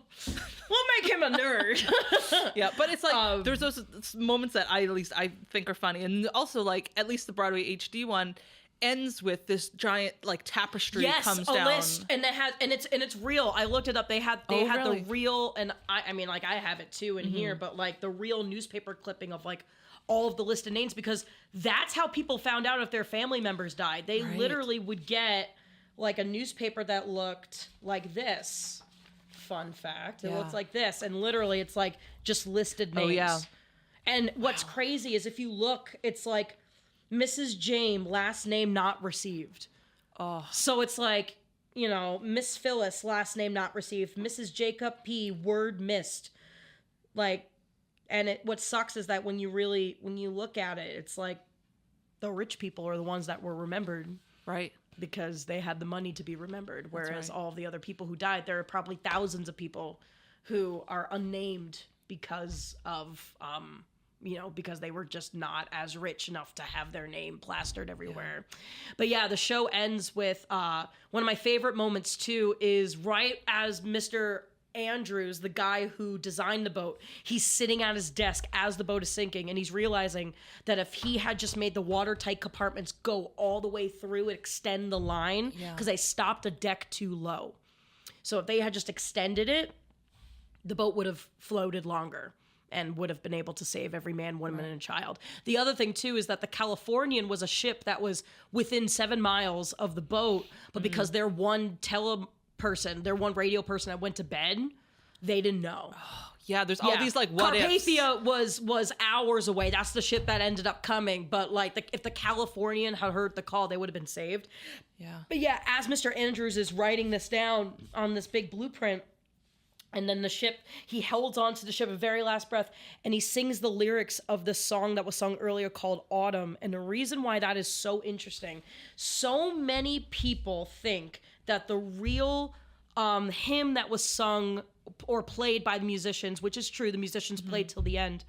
we'll make him a nerd. Yeah, but it's like, there's those moments that I think are funny. And also, like, at least the Broadway HD one, ends with this giant like tapestry yes, comes a down. list, and it's real. I looked it up. They had really? the real, and I mean like I have it too in here, but like the real newspaper clipping of like all of the listed names, because that's how people found out if their family members died. They literally would get like a newspaper that looked like this. Fun fact. It looks like this, and literally it's like just listed names. Oh, yeah. And what's crazy is if you look, it's like Mrs. James, last name not received. Oh. So it's like, you know, Miss Phyllis, last name not received. Mrs. Jacob P, word missed. Like, and what sucks is that when you look at it, it's like the rich people are the ones that were remembered. Right. Because they had the money to be remembered. Whereas right. all of the other people who died, there are probably thousands of people who are unnamed because of, because they were just not as rich enough to have their name plastered everywhere. Yeah. But yeah, the show ends with one of my favorite moments too is right as Mr. Andrews, the guy who designed the boat, he's sitting at his desk as the boat is sinking, and he's realizing that if he had just made the watertight compartments go all the way through and extend the line, because they stopped a deck too low. So if they had just extended it, the boat would have floated longer and would have been able to save every man, woman, and child. The other thing, too, is that the Californian was a ship that was within 7 miles of the boat, but because their one their one radio person that went to bed, they didn't know. Yeah, there's all these like what Carpathia ifs. was hours away. That's the ship that ended up coming. But like if the Californian had heard the call, they would have been saved. Yeah. But yeah, as Mr. Andrews is writing this down on this big blueprint, and then the ship, he holds on to the ship a very last breath, and he sings the lyrics of this song that was sung earlier called Autumn. And the reason why that is so interesting, so many people think that the real hymn that was sung or played by the musicians, which is true, the musicians played till the end.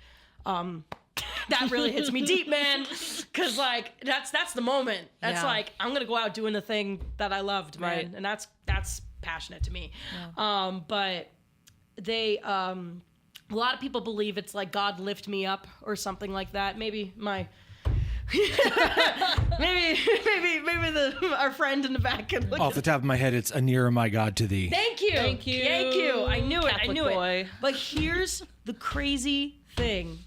That really hits me deep, man, because like that's the moment. That's like I'm gonna go out doing the thing that I loved, man, and that's passionate to me. Yeah. But they a lot of people believe it's like God lift me up or something like that. Maybe my maybe our friend in the back can look off the top of my head. It's a nearer my God to thee. Thank you. I knew Catholic it. boy. But here's the crazy thing.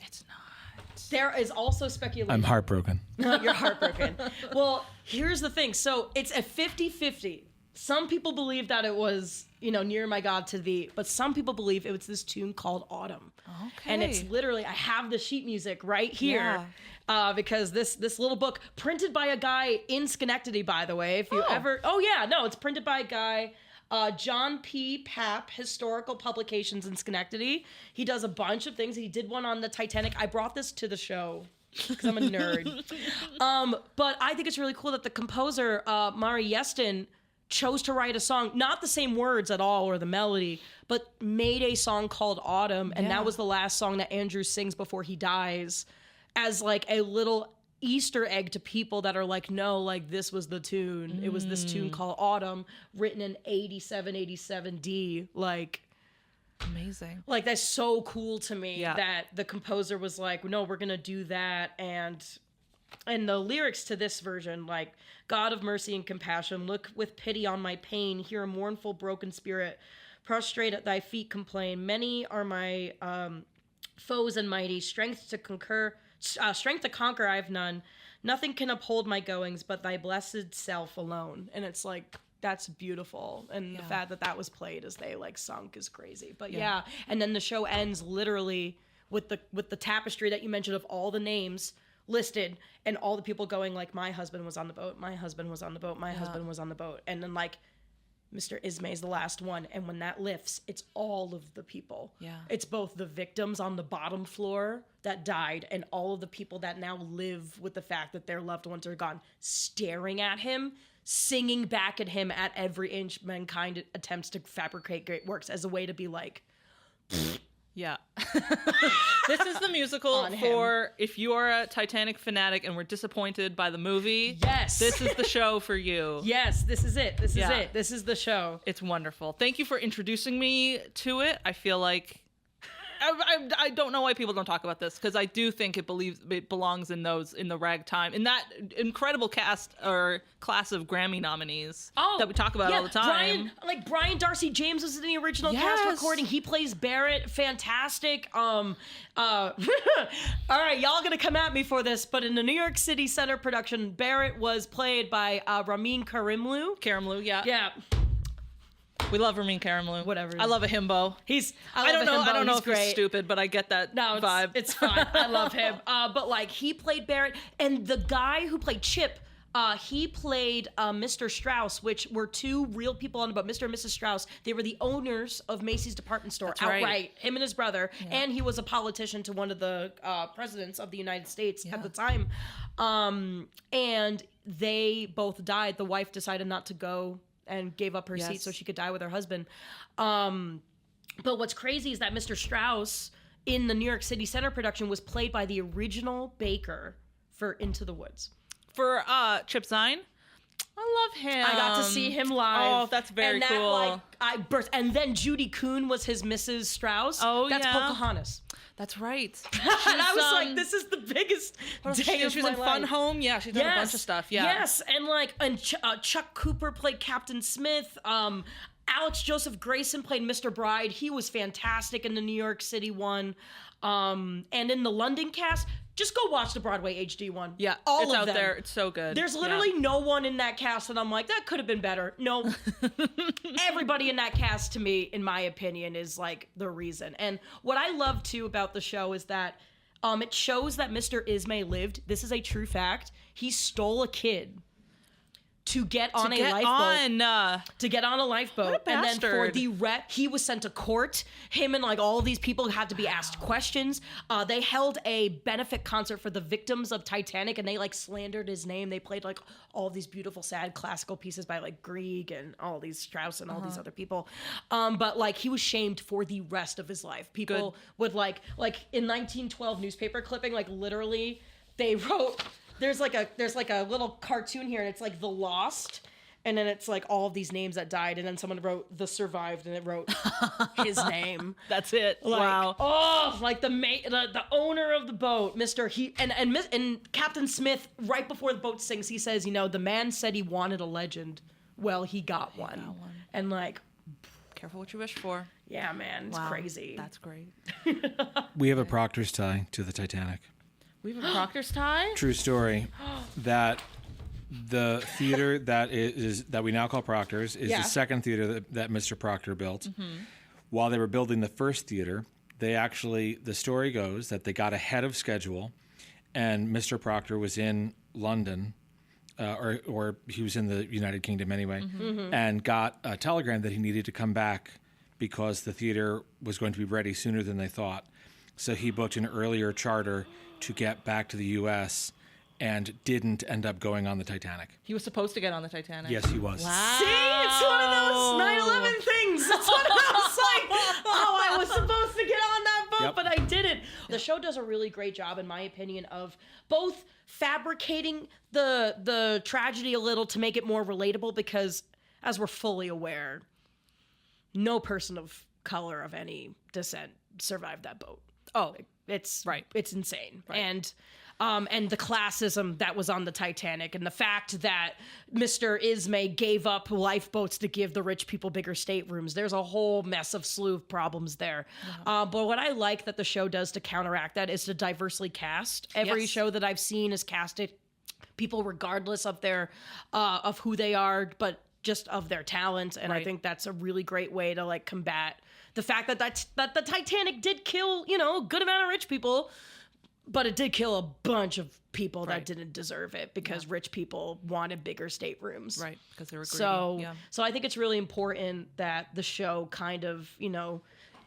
It's not. There is also speculation. I'm heartbroken. You're heartbroken. Well, here's the thing. So it's a 50-50. Some people believe that it was, near my God to thee, but some people believe it was this tune called Autumn. Okay. And it's literally, I have the sheet music right here, because this little book, printed by a guy in Schenectady, by the way, it's printed by a guy, John P. Papp, Historical Publications in Schenectady. He does a bunch of things. He did one on the Titanic. I brought this to the show because I'm a nerd. But I think it's really cool that the composer, Mari Yestin, chose to write a song, not the same words at all or the melody, but made a song called Autumn, and that was the last song that Andrew sings before he dies, as like a little Easter egg to people that are like, no, like this was the tune. It was this tune called Autumn, written in 87 D. Like, amazing. Like, that's so cool to me that the composer was like, no, we're gonna do that. And the lyrics to this version, like, God of mercy and compassion, look with pity on my pain, hear a mournful broken spirit, prostrate at thy feet complain. Many are my foes and mighty, strength to conquer I have none. Nothing can uphold my goings but thy blessed self alone. And it's like, that's beautiful. And the fact that was played as they like sunk is crazy. But and then the show ends literally with the tapestry that you mentioned of all the names listed, and all the people going like, my husband was on the boat, my husband was on the boat, my husband was on the boat, and then like Mr. Ismay's the last one, and when that lifts, it's all of the people. It's both the victims on the bottom floor that died and all of the people that now live with the fact that their loved ones are gone, staring at him, singing back at him at every inch mankind attempts to fabricate great works as a way to be like, yeah. This is the musical for if you are a Titanic fanatic and were disappointed by the movie. Yes. This is the show for you. Yes, this is it. This is it. This is the show. It's wonderful. Thank you for introducing me to it. I feel like I don't know why people don't talk about this, because I do think it belongs in the ragtime, in that incredible cast or class of Grammy nominees that we talk about all the time. Brian Darcy James was in the original cast recording. He plays Barrett. Fantastic. All right, y'all gonna come at me for this, but in the New York City Center production, Barrett was played by Ramin Karimloo. Yeah. We love Ramin Karimloo. Whatever. I love a himbo. I don't know if he's stupid, but I get that vibe. It's fine. I love him. But like, he played Barrett, and the guy who played Chip, he played Mr. Strauss, which were two real people on the boat. Mr. and Mrs. Strauss. They were the owners of Macy's department store outright. Right. Him and his brother, and he was a politician to one of the presidents of the United States at the time. And they both died. The wife decided not to go and gave up her seat so she could die with her husband. But what's crazy is that Mr. Strauss in the New York City Center production was played by the original baker for Into the Woods. For Chip Zien. I love him. I got to see him live. Oh, that's very cool. And then Judy Kuhn was his Mrs. Strauss. Oh, that's Pocahontas. That's right. And I was like, this is the biggest day of she was my in life. Fun Home. Yeah, she's done a bunch of stuff. Yeah. Yes, and Chuck Cooper played Captain Smith. Alex Joseph Grayson played Mr. Bride. He was fantastic in the New York City one. And in the London cast, just go watch the Broadway HD one. Yeah, all it's of out them. there. It's so good. There's literally no one in that cast that I'm like, that could have been better. No. Everybody in that cast, to me, in my opinion, is like the reason. And what I love too about the show is that it shows that Mr. Ismay lived. This is a true fact. He stole a kid to get on a lifeboat. To get on a lifeboat. What a and then for bastard. the he was sent to court. Him and like all of these people had to be asked questions. They held a benefit concert for the victims of Titanic, and they like slandered his name. They played like all these beautiful, sad classical pieces by like Grieg and all these Strauss and all these other people. But like he was shamed for the rest of his life. People would like in 1912 newspaper clipping, like literally they wrote. There's like a little cartoon here, and it's like The Lost, and then it's like all of these names that died, and then someone wrote The Survived, and it wrote his name. That's it. Like, wow. Oh, like the owner of the boat, Mr. And Captain Smith, right before the boat sinks, he says, the man said he wanted a legend. Well, he got one. And like, careful what you wish for. Yeah, man, it's crazy. That's great. We have a proctor's tie to the Titanic. We have a proctor's tie? True story. That the theater that we now call Proctor's is the second theater that Mr. Proctor built. Mm-hmm. While they were building the first theater, the story goes that they got ahead of schedule, and Mr. Proctor was in London, or he was in the United Kingdom anyway, and got a telegram that he needed to come back because the theater was going to be ready sooner than they thought. So he booked an earlier charter to get back to the U.S. and didn't end up going on the Titanic. He was supposed to get on the Titanic. Yes, he was. Wow. See, it's one of those 9/11 things. It's one of those like, I was supposed to get on that boat, but I didn't. The show does a really great job, in my opinion, of both fabricating the tragedy a little to make it more relatable, because, as we're fully aware, no person of color of any descent survived that boat. Oh, it's right. It's insane. Right. And the classism that was on the Titanic, and the fact that Mr. Ismay gave up lifeboats to give the rich people bigger staterooms. There's a whole slew of problems there. But what I like that the show does to counteract that is to diversely cast. Every show that I've seen is casted people regardless of their of who they are, but just of their talent. And I think that's a really great way to like combat the fact that the Titanic did kill, a good amount of rich people, but it did kill a bunch of people that didn't deserve it because rich people wanted bigger staterooms. Right, because they were greedy. So I think it's really important that the show kind of,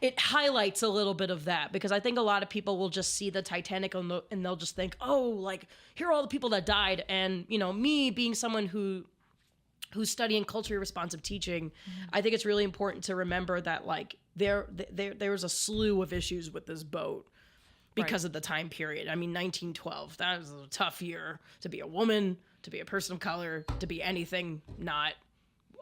it highlights a little bit of that, because I think a lot of people will just see the Titanic and they'll just think, oh, like, here are all the people that died. And, me being someone who's studying culturally responsive teaching, I think it's really important to remember that, like, there was a slew of issues with this boat because of the time period. I mean, 1912, that was a tough year to be a woman, to be a person of color, to be anything not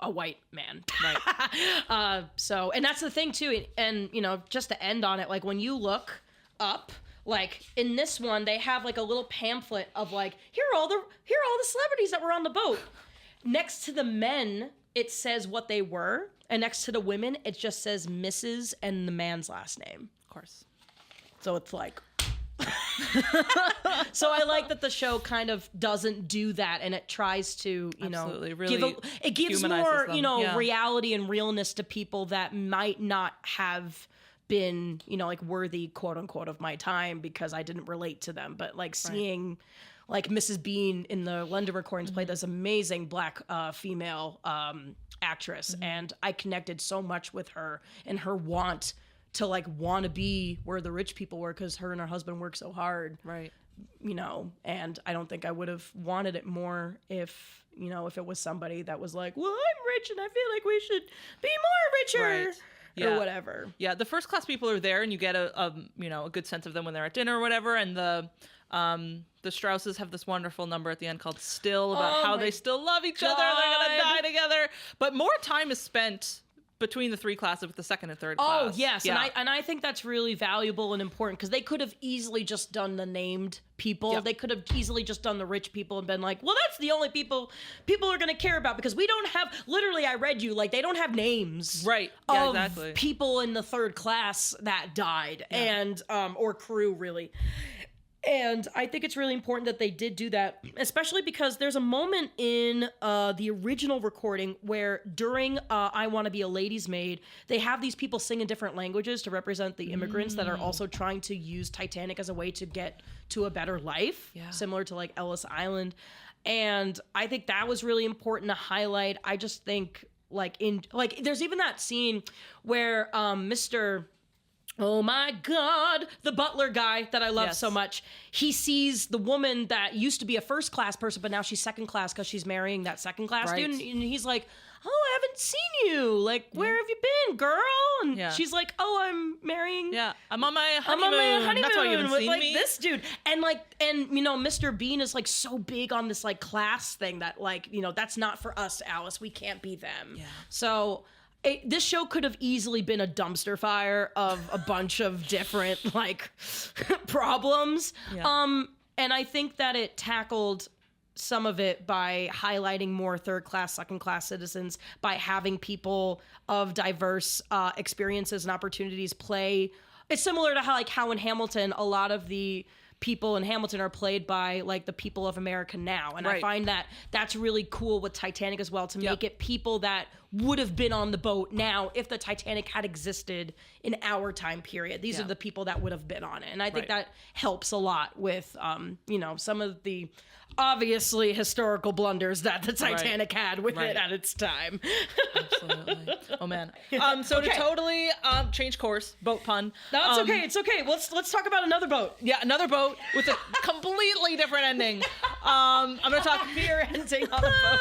a white man. Right. So, and that's the thing too. And, you know, just to end on it, like when you look up, like in this one, they have like a little pamphlet of like, here are all the celebrities that were on the boat. Next to the men, it says what they were. And next to the women, it just says Mrs. and the man's last name. Of course. So it's like, so I like that the show kind of doesn't do that, and it tries to, you Absolutely. know, Really it gives humanizes more, them. you know, Yeah. reality and realness to people that might not have been, you know, like worthy, quote unquote, of my time because I didn't relate to them. But like seeing, like Mrs. Bean in the London recordings play this amazing black female actress, and I connected so much with her and her want to be where the rich people were because her and her husband worked so hard. Right. You know, and I don't think I would have wanted it more if, you know, if it was somebody that was like, well, I'm rich and I feel like we should be more richer. Right. Yeah. Or whatever. Yeah, the first class people are there, and you get a you know, a good sense of them when they're at dinner or whatever. And the Strausses have this wonderful number at the end called "Still" about how they still love each other. They're gonna die together, but more time is spent between the three classes with the second and third class. Oh yes, Yeah. and I think that's really valuable and important because they could have easily just done the named people. Yep. They could have easily just done the rich people and been like, well, that's the only people are going to care about because we don't have. Literally, I read you like they don't have names. Right. Yeah. Of Exactly. people in the third class that died and or crew really. And I think it's really important that they did do that, especially because there's a moment in the original recording where during I Want to Be a Lady's Maid, they have these people sing in different languages to represent the immigrants that are also trying to use Titanic as a way to get to a better life, similar to like Ellis Island. And I think that was really important to highlight. I just think there's even that scene where Mr. Oh my God, the butler guy that I love so much. He sees the woman that used to be a first class person, but now she's second class because she's marrying that second class dude. And he's like, oh, I haven't seen you. Like, where have you been, girl? And she's like, oh, I'm marrying. Yeah, I'm on my honeymoon. That's why you haven't with seen like me. this dude. And you know, Mr. Bean is like so big on this like class thing that like, you know, that's not for us, Alice. We can't be them. Yeah. So this show could have easily been a dumpster fire of a bunch of different like problems. Yeah. And I think that it tackled some of it by highlighting more third class, second class citizens, by having people of diverse experiences and opportunities play. It's similar to how in Hamilton, a lot of the people in Hamilton are played by like the people of America now. And I find that that's really cool with Titanic as well, to make it people that would have been on the boat now if the Titanic had existed in our time period. These are the people that would have been on it. And I think that helps a lot with, you know, some of the obviously historical blunders that the Titanic had with it at its time. Absolutely. Oh man. So to totally change course, boat pun. No, it's okay. It's okay. Let's talk about another boat. Yeah, another boat with a completely different ending. I'm gonna talk beer ending on a boat.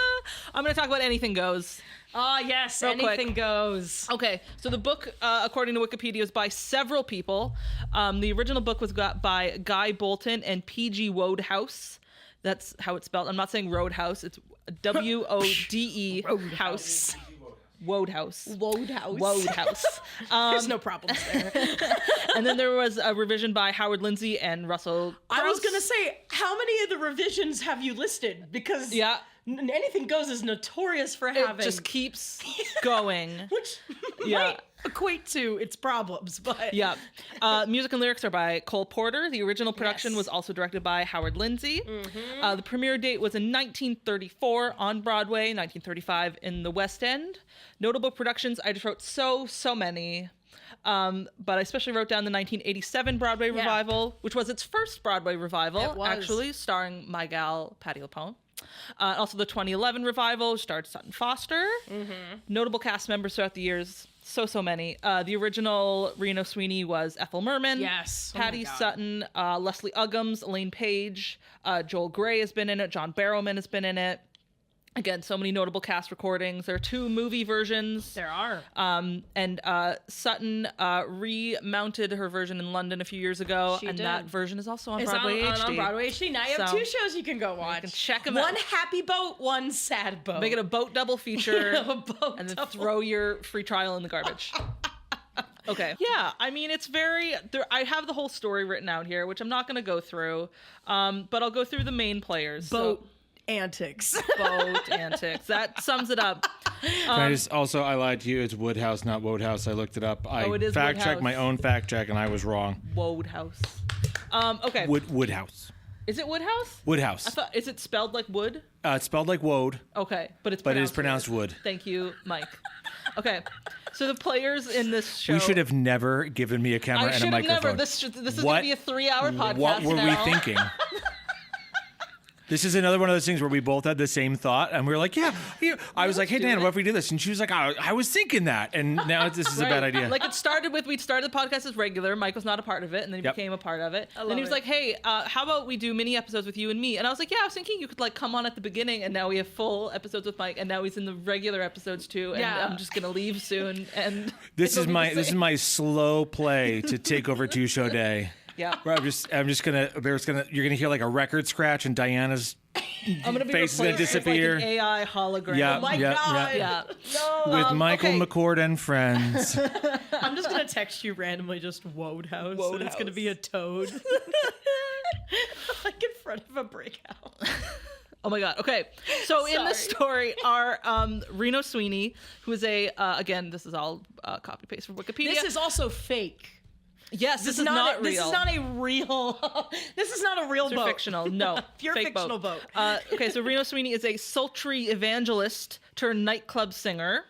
I'm gonna talk about Anything Goes. Oh yes, Real Anything quick. Goes. Okay, so the book, according to Wikipedia, is by several people. The original book was got by Guy Bolton and P.G. Wodehouse. That's how it's spelled. I'm not saying Roadhouse. It's W-O-D-E House. Wodehouse. There's no problems there. And then there was a revision by Howard Lindsay and Russell Crouse. I was going to say, how many of the revisions have you listed? Because Anything Goes is notorious for having... It just keeps going. Which might equate to its problems, but... Yeah. Music and lyrics are by Cole Porter. The original production was also directed by Howard Lindsay. The premiere date was in 1934 on Broadway, 1935 in the West End. Notable productions, I just wrote so many. But I especially wrote down the 1987 Broadway revival, which was its first Broadway revival, actually, starring my gal, Patti LuPone. Also the 2011 revival starred Sutton Foster. Notable cast members throughout the years, so many. The original Reno Sweeney was Ethel Merman. Yes. Patty Sutton, Leslie Uggams, Elaine Page, Joel Grey has been in it, John Barrowman has been in it. Again, so many notable cast recordings. There are 2 movie versions. There are. And Sutton remounted her version in London a few years ago, and that version is also on Broadway HD. On Broadway HD. Now you have 2 shows you can go watch. You can check them out. One happy boat, one sad boat. Make it a boat double feature, and then double. throw your free trial in the garbage. Okay. Yeah, I mean, it's very... I have the whole story written out here, which I'm not going to go through, but I'll go through the main players. Boat antics. Boat antics. That sums it up. I lied to you. It's Woodhouse, not Wodehouse. I looked it up. I it is fact checked Woodhouse. my own fact check, and I was wrong. Wodehouse. Okay. Woodhouse. Is it Woodhouse? Woodhouse. I thought, is it spelled like wood? It's spelled like Wode, Okay, but it is pronounced wood. Thank you, Mike. Okay, so the players in this show. We should have never given me a camera I and a should have microphone. never. This is going to be a 3-hour podcast. What were now. we thinking? This is another one of those things where we both had the same thought, and we were like, I was like, hey, Dan, what if we do this? And she was like, I was thinking that, and now this is a bad idea. Like, we'd started the podcast as regular. Mike was not a part of it, and then he became a part of it. Then he was like, hey, how about we do mini episodes with you and me? And I was like, yeah, I was thinking you could like come on at the beginning, and now we have full episodes with Mike, and now he's in the regular episodes too, and I'm just going to leave soon. And this is my slow play to take over 2 show day. Yeah. Where you're gonna hear like a record scratch and Diana's I'm gonna be face is gonna replaced with, disappear. like an AI hologram. Yeah, Oh my God. Yeah. No. With Michael okay. McCord and friends. I'm just going to text you randomly just Wodehouse. And it's going to be a toad. Like in front of a brick house. Oh my God. Okay. So in this story are Reno Sweeney, who is again, this is all copy paste from Wikipedia. This is also fake. Yes, this is not real. This is not a real. This is not a real Pure boat. fictional. No, Pure fake fictional boat. Okay, so Reno Sweeney is a sultry evangelist turned nightclub singer.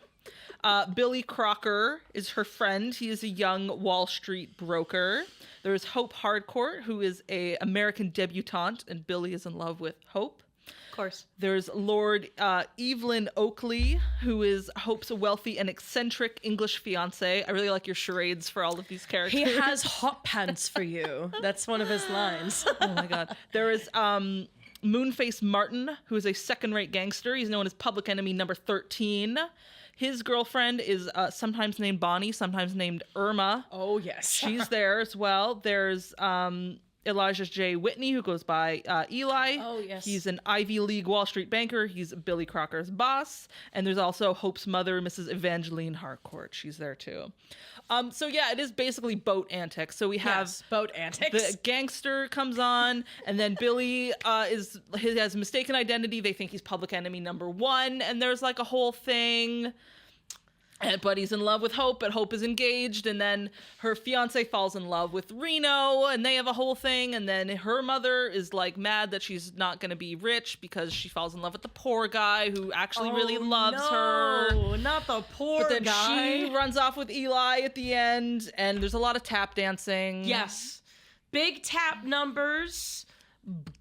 Billy Crocker is her friend. He is a young Wall Street broker. There's Hope Hardcourt, who is a American debutante, and Billy is in love with Hope. Of course. There's Lord Evelyn Oakley, who is Hope's wealthy and eccentric English fiance. I really like your charades for all of these characters. He has hot pants for you. That's one of his lines. Oh my God. There is Moonface Martin, who is a second-rate gangster. He's known as Public Enemy number 13. His girlfriend is sometimes named Bonnie, sometimes named Irma. Oh, yes. She's there as well. There's Elijah J. Whitney, who goes by Eli. Oh, yes. He's an Ivy League Wall Street banker. He's Billy Crocker's boss. And there's also Hope's mother, Mrs. Evangeline Harcourt. She's there too. So yeah, it is basically boat antics. So we have boat antics. the gangster comes on, and then Billy he has mistaken identity. They think he's Public Enemy number 1, and there's like a whole thing. But he's in love with Hope, but Hope is engaged, and then her fiance falls in love with Reno, and they have a whole thing, and then her mother is like mad that she's not going to be rich because she falls in love with the poor guy who actually really loves her. No, not the poor But then guy. she runs off with Eli at the end, and there's a lot of tap dancing. Yes. Big tap numbers.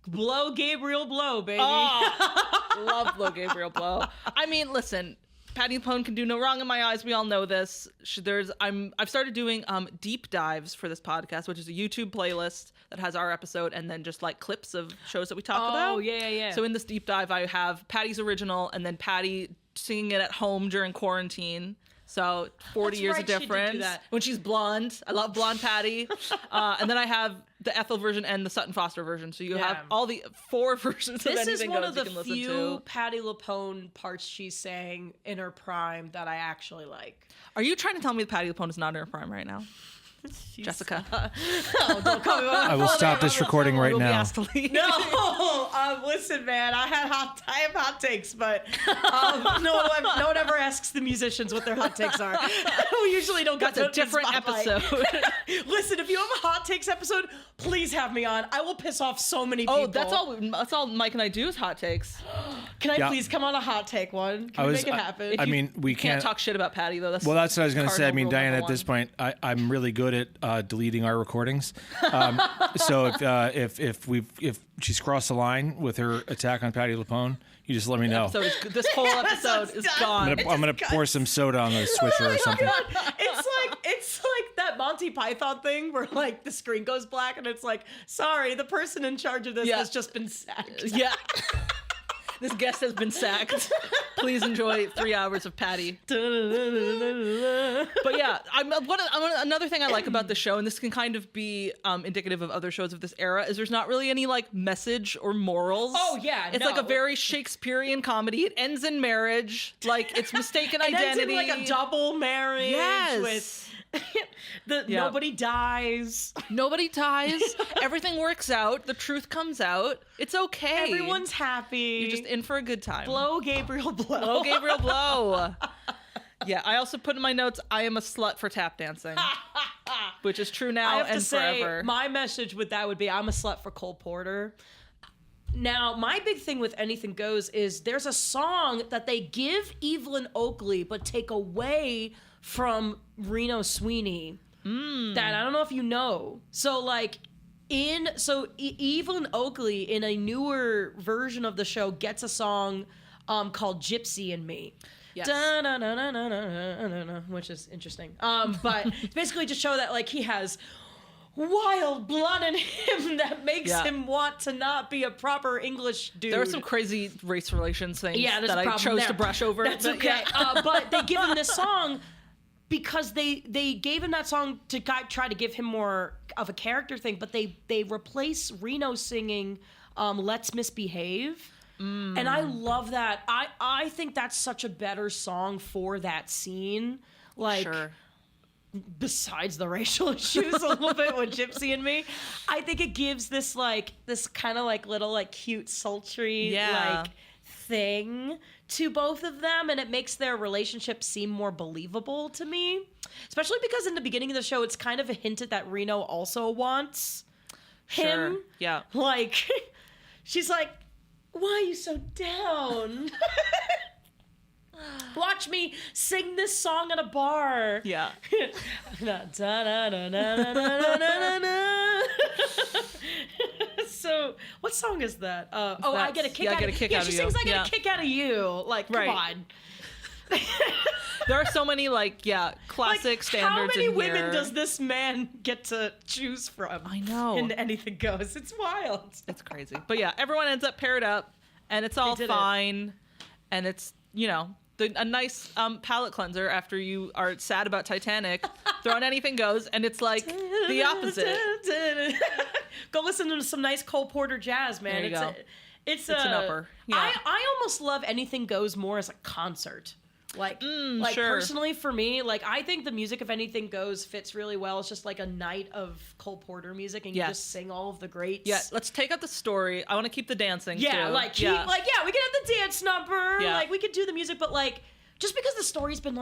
Blow Gabriel blow, baby. Oh, love Blow Gabriel Blow. I mean, listen, Patti LuPone can do no wrong in my eyes. We all know this. I've started doing deep dives for this podcast, which is a YouTube playlist that has our episode and then just like clips of shows that we talk about. Oh, yeah. So in this deep dive, I have Patty's original and then Patty singing it at home during quarantine. So 40 That's years right, of she did do difference. that. When she's blonde. I love blonde Patty. And then I have the Ethel version and the Sutton Foster version. So you have all the 4 versions of This is Anything one Goes of the you can listen few to. Patti LuPone parts she sang in her prime that I actually like. Are you trying to tell me that Patti LuPone is not in her prime right now? Jessica. Oh, don't call me I will stop this recording right We'll be now. asked to leave. No, listen, man. I have hot takes, but no one ever asks the musicians what their hot takes are. We usually don't get That's a to different spotlight. episode. Listen, if you have a hot takes episode, please have me on. I will piss off so many people. Oh, that's all Mike and I do is hot takes. Can I Yeah. please come on a hot take one? Can we make it happen? I mean, we Can't can't talk shit about Patty though. Well, that's what I was going to say. I cardinal mean, rule Diana, number at this one. point, I'm really good at deleting our recordings. So if she's crossed the line with her attack on Patti LuPone, you just let me know. So this whole episode is done. gone. I'm gonna pour some soda on the switcher or something. It's like that Monty Python thing where like the screen goes black and it's like, sorry, the person in charge of this Yeah. has just been sacked. Yeah. This guest has been sacked. Please enjoy 3 hours of Patty. But yeah, another thing I like about the show, and this can kind of be indicative of other shows of this era, is there's not really any like message or morals. Oh yeah, it's like a very Shakespearean comedy. It ends in marriage, like it's mistaken identity. Ends in like a double marriage. Yes. With nobody dies. Nobody dies. Everything works out. The truth comes out. It's okay. Everyone's happy. You're just in for a good time. Blow, Gabriel, blow. Blow, Gabriel, blow. Yeah, I also put in my notes, I am a slut for tap dancing. Which is true now and forever. My message with that would be, I'm a slut for Cole Porter. Now, my big thing with Anything Goes is there's a song that they give Evelyn Oakley but take away from Reno Sweeney that I don't know if you know. So like Evelyn Oakley in a newer version of the show gets a song called Gypsy and Me. Yes. Which is interesting. But basically just show that like he has wild blood in him that makes him want to not be a proper English dude. There are some crazy race relations things that I chose to brush over. That's okay. But they give him this song because they gave him that song to try to give him more of a character thing, but they replace Reno singing Let's Misbehave. And I love that. I think that's such a better song for that scene. Like, sure. Besides the racial issues a little bit with Gypsy and Me, I think it gives this kind of like little like cute sultry like thing to both of them, and it makes their relationship seem more believable to me, especially because in the beginning of the show it's kind of hinted that Reno also wants him. Yeah, like she's like, why are you so down? Watch me sing this song at a bar. Yeah. So, what song is that? I get a kick out of you. Yeah, she sings I get a kick out of you. Like, come on. There are so many classic standards. How many in women here. does this man get to choose from? I know. And Anything Goes. It's wild. It's crazy. But yeah, everyone ends up paired up, and it's all fine, and it's a nice palate cleanser after you are sad about Titanic. Throw on Anything Goes, and it's like the opposite. Go listen to some nice Cole Porter jazz, man. There you go. It's an upper. Yeah. I almost love Anything Goes more as a concert. Sure. Personally for me, I think the music of Anything Goes fits really well. It's just like a night of Cole Porter music, and you just sing all of the greats. Yeah, let's take out the story. I want to keep the dancing. Yeah, too. we can have the dance number. Yeah. We could do the music, but just because the story's been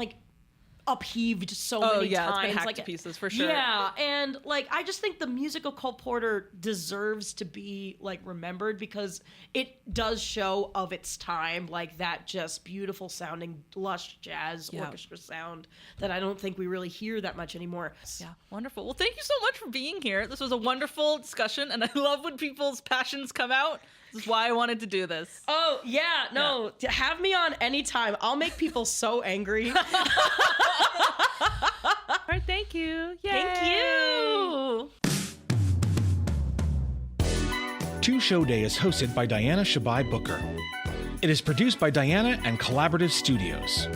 upheaved so many times. It's been hacked to pieces for sure. Yeah, and I just think the music of Cole Porter deserves to be remembered because it does show of its time, that just beautiful sounding lush jazz orchestra sound that I don't think we really hear that much anymore. Yeah, wonderful. Well, thank you so much for being here. This was a wonderful discussion, and I love when people's passions come out. This is why I wanted to do this. Oh, yeah, no. Yeah. Have me on anytime. I'll make people so angry. All right, thank you. Yay. Thank you. Two Show Day is hosted by Diana Shabai Booker. It is produced by Diana and Collaborative Studios.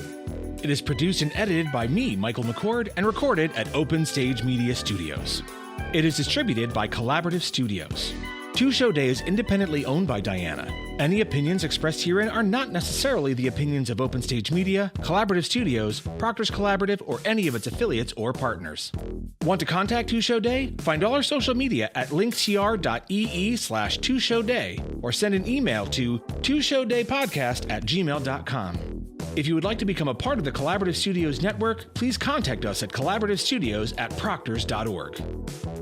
It is produced and edited by me, Michael McCord, and recorded at Open Stage Media Studios. It is distributed by Collaborative Studios. Two Show Day is independently owned by Diana. Any opinions expressed herein are not necessarily the opinions of Open Stage Media, Collaborative Studios, Proctor's Collaborative, or any of its affiliates or partners. Want to contact Two Show Day? Find all our social media at linktr.ee/2showday or send an email to twoshow.daypodcast@gmail.com. If you would like to become a part of the Collaborative Studios network, please contact us at collaborativestudios@proctors.org.